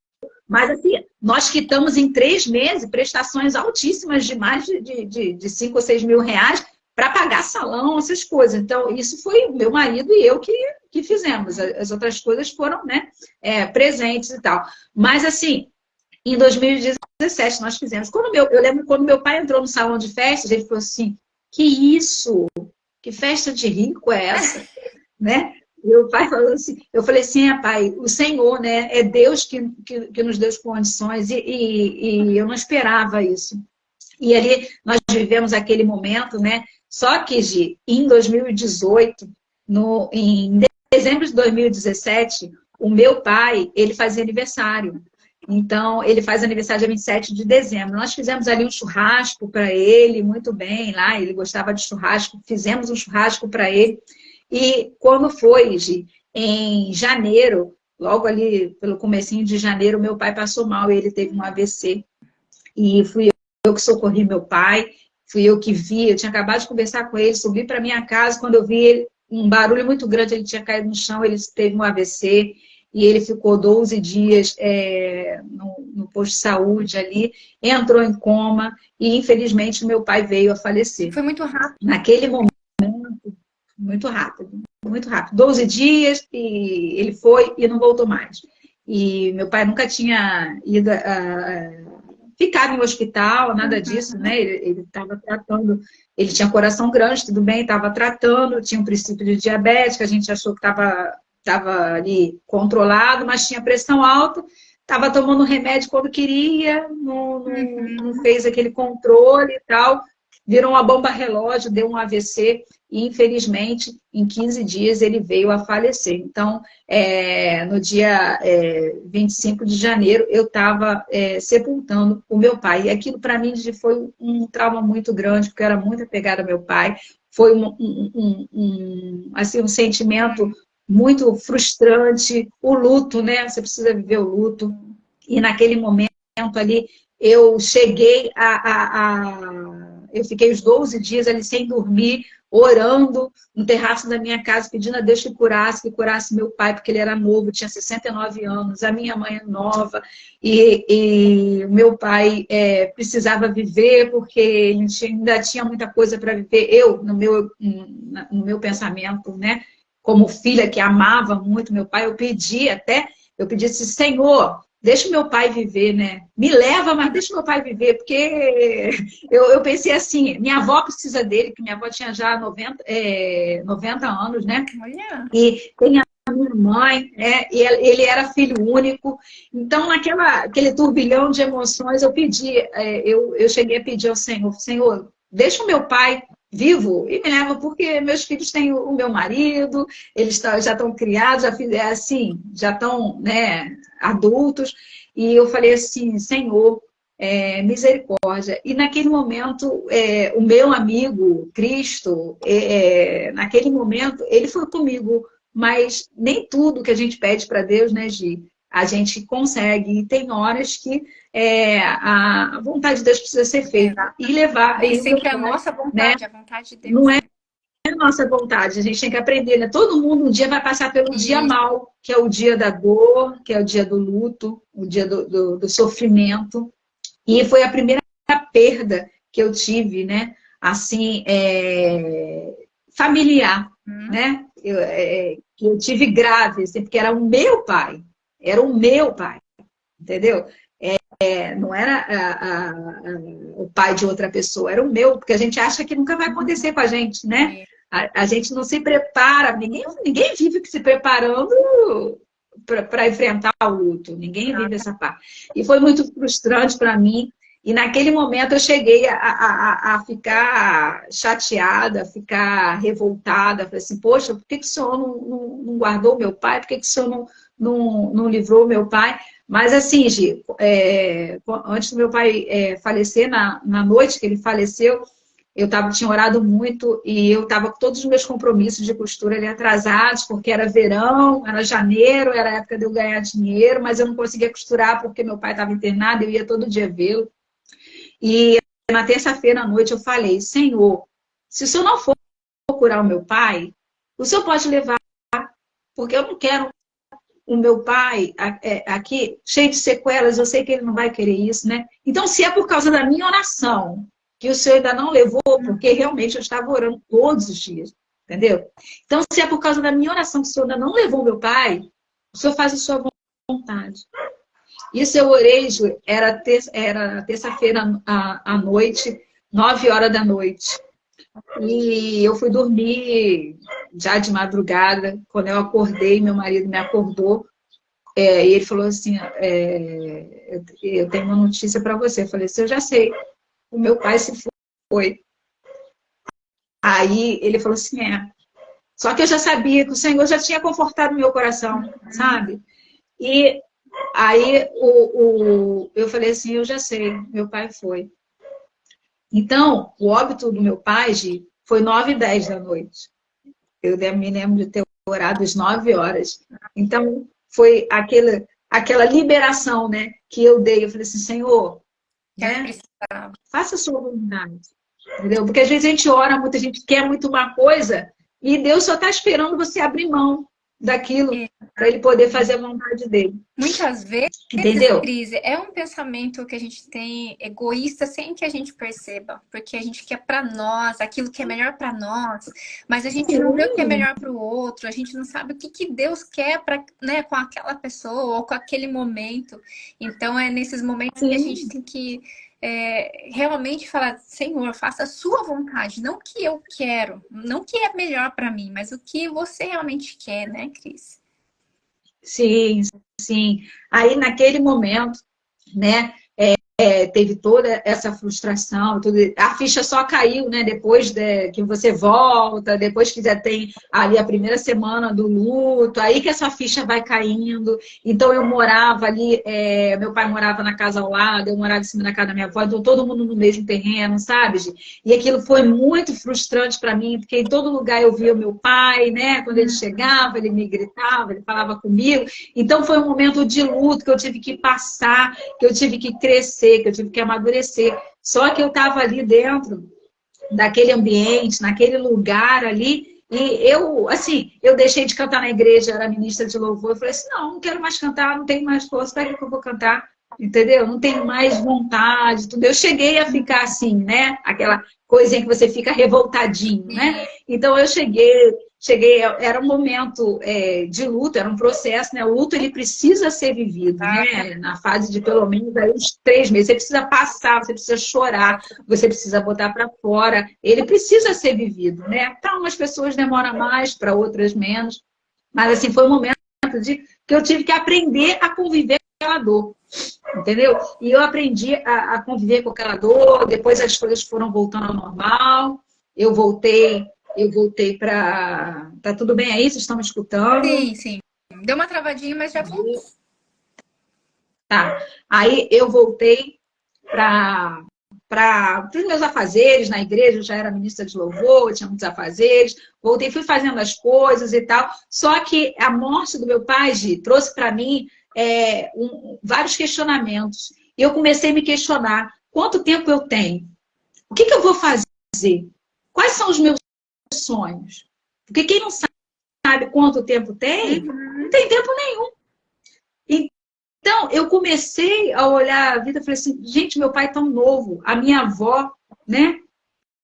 S2: Mas, assim, nós quitamos em 3 meses prestações altíssimas de mais de 5 ou 6 mil reais para pagar salão, essas coisas. Então, isso foi meu marido e eu que fizemos. As outras coisas foram, né, presentes e tal. Mas, assim, em 2017 nós fizemos. Eu lembro quando meu pai entrou no salão de festas, ele falou assim, que isso? que festa de rico é essa? Né? Meu pai falou assim, eu falei assim, pai, o Senhor, né, é Deus que nos deu as condições, e eu não esperava isso. E ali nós vivemos aquele momento, né? Só que, Gi, em 2018, em dezembro de 2017, o meu pai, ele fazia aniversário. Então, ele faz aniversário dia 27 de dezembro. Nós fizemos ali um churrasco para ele, muito bem, lá, ele gostava de churrasco, fizemos um churrasco para ele. E quando foi, Gi, em janeiro, logo ali pelo comecinho de janeiro, meu pai passou mal, ele teve um AVC. E fui eu que socorri meu pai, fui eu que vi, eu tinha acabado de conversar com ele, subi para minha casa, quando eu vi ele, um barulho muito grande, ele tinha caído no chão, ele teve um AVC, e ele ficou 12 dias no posto de saúde ali, entrou em coma, e infelizmente meu pai veio a falecer.
S1: Foi muito rápido.
S2: Naquele momento, muito rápido, muito rápido. 12 dias, e ele foi e não voltou mais. E meu pai nunca tinha ido ficado em hospital, nada disso, né? Ele estava tratando, ele tinha coração grande, tudo bem, estava tratando, tinha um princípio de diabetes, que a gente achou que estava ali controlado, mas tinha pressão alta, estava tomando remédio quando queria, não fez aquele controle e tal, virou uma bomba relógio, deu um AVC, e infelizmente, em 15 dias, ele veio a falecer. Então, no dia 25 de janeiro, eu estava sepultando o meu pai. E aquilo, para mim, foi um trauma muito grande, porque eu era muito apegada ao meu pai. Foi assim, um sentimento muito frustrante. O luto, né? Você precisa viver o luto. E naquele momento ali, eu cheguei eu fiquei os 12 dias ali sem dormir, orando no terraço da minha casa, pedindo a Deus que curasse meu pai, porque ele era novo, tinha 69 anos, a minha mãe é nova, e meu pai precisava viver, porque ele ainda tinha muita coisa para viver. Eu, no meu pensamento, né, como filha que amava muito meu pai, eu pedi assim, Senhor, deixa o meu pai viver, né? Me leva, mas deixa o meu pai viver, porque eu pensei assim, minha avó precisa dele, que minha avó tinha já 90 anos, né?
S1: Olha.
S2: E tem a minha mãe, e ele era filho único. Então, aquele turbilhão de emoções, eu pedi, eu cheguei a pedir ao Senhor, Senhor, deixa o meu pai vivo e me leva, porque meus filhos têm o meu marido, eles já estão criados, já estão, né, adultos, e eu falei assim, Senhor, misericórdia. E naquele momento, o meu amigo, Cristo, naquele momento, ele foi comigo, mas nem tudo que a gente pede para Deus, né, Gi, a gente consegue, e tem horas que a vontade de Deus precisa ser feita, e levar...
S1: Nem sempre é a nossa vontade,
S2: né?
S1: a vontade de Deus.
S2: Não é a nossa vontade, a gente tem que aprender, né? Todo mundo um dia vai passar pelo dia mal, que é o dia da dor, que é o dia do luto, o dia do sofrimento. E foi a primeira perda que eu tive, né? Assim, familiar, né? Que eu tive grave, assim, porque era o meu pai. Era o meu pai, entendeu? Não era o pai de outra pessoa, era o meu, porque a gente acha que nunca vai acontecer com a gente, né? A gente não se prepara, ninguém vive se preparando para enfrentar o luto, ninguém vive essa parte. E foi muito frustrante para mim, e naquele momento eu cheguei a ficar chateada, a ficar revoltada, falei assim, poxa, por que o senhor não guardou meu pai? Por que o senhor não livrou meu pai? Mas assim, Gi, antes do meu pai falecer, na noite que ele faleceu, eu tinha orado muito e eu estava com todos os meus compromissos de costura ali atrasados, porque era verão, era janeiro, era a época de eu ganhar dinheiro, mas eu não conseguia costurar porque meu pai estava internado, eu ia todo dia vê-lo. E na terça-feira à noite eu falei, Senhor, se o senhor não for curar o meu pai, o senhor pode levar, porque eu não quero o meu pai aqui cheio de sequelas, eu sei que ele não vai querer isso, né? Então, se é por causa da minha oração, que o senhor ainda não levou, porque realmente eu estava orando todos os dias, entendeu? Então, se é por causa da minha oração que o senhor ainda não levou meu pai, o senhor faz a sua vontade. Isso eu orei, Ju, era terça-feira à noite, 9 horas da noite. E eu fui dormir já de madrugada. Quando eu acordei, meu marido me acordou. E ele falou assim, eu tenho uma notícia para você. Eu falei assim, eu já sei, o meu pai se foi. Aí ele falou assim, só que eu já sabia que o Senhor já tinha confortado meu coração, sabe? E aí eu falei assim, eu já sei, meu pai foi. Então, o óbito do meu pai, Gi, foi 9h10 da noite. Eu me lembro de ter orado às 9 horas. Então, foi aquela liberação, né, que eu dei. Eu falei assim, Senhor, né, faça a sua vontade. Entendeu? Porque às vezes a gente ora muito, a gente quer muito uma coisa e Deus só está esperando você abrir mão daquilo para ele poder fazer a vontade dele.
S1: Muitas vezes,
S2: entendeu?
S1: Cris, é um pensamento que a gente tem egoísta sem que a gente perceba, porque a gente quer para nós aquilo que é melhor para nós, mas a gente não vê o que é melhor para o outro, a gente não sabe o que Deus quer para, né, com aquela pessoa ou com aquele momento. Então é nesses momentos que a gente tem que realmente falar, Senhor, faça a sua vontade, não o que eu quero, não o que é melhor para mim, mas o que você realmente quer, né, Cris?
S2: Sim, sim. Aí naquele momento, né, teve toda essa frustração, tudo. A ficha só caiu, né, depois que você volta, depois que já tem ali a primeira semana do luto, aí que essa ficha vai caindo. Então eu morava ali, meu pai morava na casa ao lado, eu morava em cima da casa da minha avó, então todo mundo no mesmo terreno, sabe? E aquilo foi muito frustrante para mim, porque em todo lugar eu via o meu pai, né? Quando ele chegava, ele me gritava, ele falava comigo. Então foi um momento de luto que eu tive que passar, que eu tive que crescer, que eu tive que amadurecer. Só que eu estava ali dentro daquele ambiente, naquele lugar ali, e eu deixei de cantar na igreja, era ministra de louvor, eu falei assim, não quero mais cantar, não tenho mais força, para que eu vou cantar? Entendeu? Não tenho mais vontade, tudo. Eu cheguei a ficar assim, né? Aquela coisinha que você fica revoltadinho, né? Então eu cheguei, era um momento de luto, era um processo, né? O luto, ele precisa ser vivido, né? Na fase de pelo menos aí, uns 3 meses. Você precisa passar, você precisa chorar, você precisa botar para fora. Ele precisa ser vivido, né? Para umas pessoas demora mais, para outras menos. Mas, assim, foi um momento que eu tive que aprender a conviver com aquela dor, entendeu? E eu aprendi a conviver com aquela dor, depois as coisas foram voltando ao normal, eu voltei para... Tá tudo bem aí? Vocês estão me escutando?
S1: Sim, sim. Deu uma travadinha, mas já voltou.
S2: Tá. Aí eu voltei para os meus afazeres na igreja, eu já era ministra de louvor, tinha muitos afazeres, voltei, fui fazendo as coisas e tal. Só que a morte do meu pai, Gi, trouxe para mim vários questionamentos. E eu comecei a me questionar: quanto tempo eu tenho? O que eu vou fazer? Quais são os meus sonhos? Porque quem não sabe quanto tempo tem, não tem tempo nenhum. Então, eu comecei a olhar a vida e falei assim, gente, meu pai é tão novo. A minha avó, né,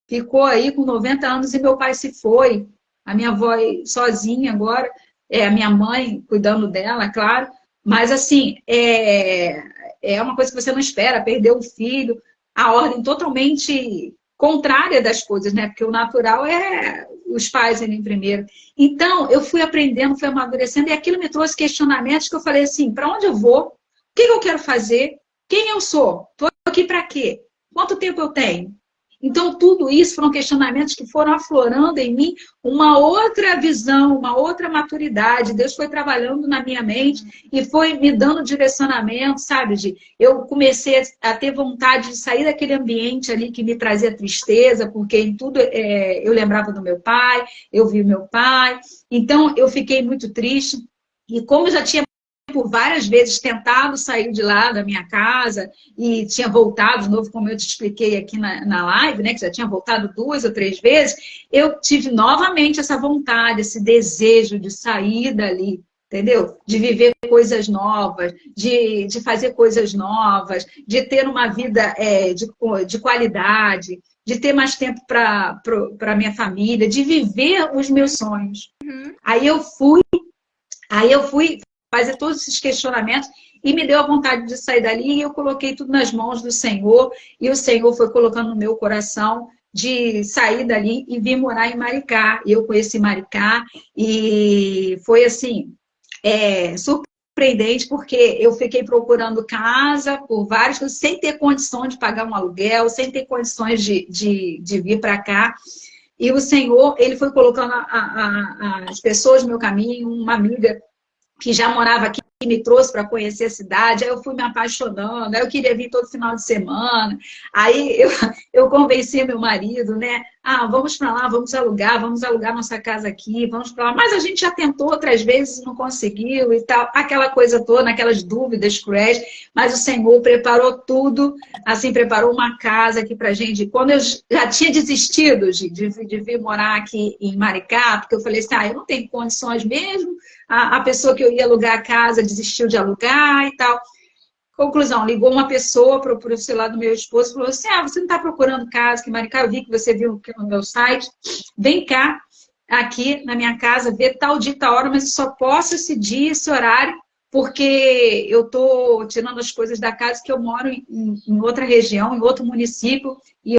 S2: ficou aí com 90 anos e meu pai se foi. A minha avó sozinha agora, a minha mãe cuidando dela, claro. Mas, assim, é uma coisa que você não espera, perder um filho, a ordem totalmente contrária das coisas, né? Porque o natural é os pais irem primeiro. Então, eu fui aprendendo, fui amadurecendo, e aquilo me trouxe questionamentos que eu falei assim, para onde eu vou? O que eu quero fazer? Quem eu sou? Estou aqui para quê? Quanto tempo eu tenho? Então, tudo isso foram questionamentos que foram aflorando em mim uma outra visão, uma outra maturidade. Deus foi trabalhando na minha mente e foi me dando direcionamento, sabe? Eu comecei a ter vontade de sair daquele ambiente ali que me trazia tristeza, porque em tudo eu lembrava do meu pai, eu vi o meu pai. Então, eu fiquei muito triste. E como eu já tinha por várias vezes tentado sair de lá da minha casa e tinha voltado de novo, como eu te expliquei aqui na live, né, que já tinha voltado 2 ou 3 vezes, eu tive novamente essa vontade, esse desejo de sair dali, entendeu? De viver coisas novas, de fazer coisas novas, de ter uma vida de qualidade, de ter mais tempo para minha família, de viver os meus sonhos. Aí eu fui fazer todos esses questionamentos e me deu a vontade de sair dali e eu coloquei tudo nas mãos do Senhor e o Senhor foi colocando no meu coração de sair dali e vir morar em Maricá. E eu conheci Maricá e foi assim, surpreendente, porque eu fiquei procurando casa por várias coisas, sem ter condição de pagar um aluguel, sem ter condições de vir para cá. E o Senhor, Ele foi colocando as pessoas no meu caminho, uma amiga que já morava aqui, me trouxe para conhecer a cidade, aí eu fui me apaixonando, aí eu queria vir todo final de semana, aí eu convenci meu marido, né? Ah, vamos para lá, vamos alugar nossa casa aqui, vamos para lá. Mas a gente já tentou outras vezes e não conseguiu e tal, aquela coisa toda, aquelas dúvidas cruéis, mas o Senhor preparou tudo, assim, preparou uma casa aqui pra gente. Quando eu já tinha desistido de vir morar aqui em Maricá, porque eu falei assim, eu não tenho condições mesmo, a pessoa que eu ia alugar a casa desistiu de alugar e tal. Conclusão, ligou uma pessoa para o celular do meu esposo e falou assim, você não está procurando casa aqui em Maricá? Eu vi que você viu no meu site. Vem cá, aqui na minha casa, ver tal dia, tal hora, mas eu só posso esse dia, esse horário, porque eu estou tirando as coisas da casa, que eu moro em outra região, em outro município, e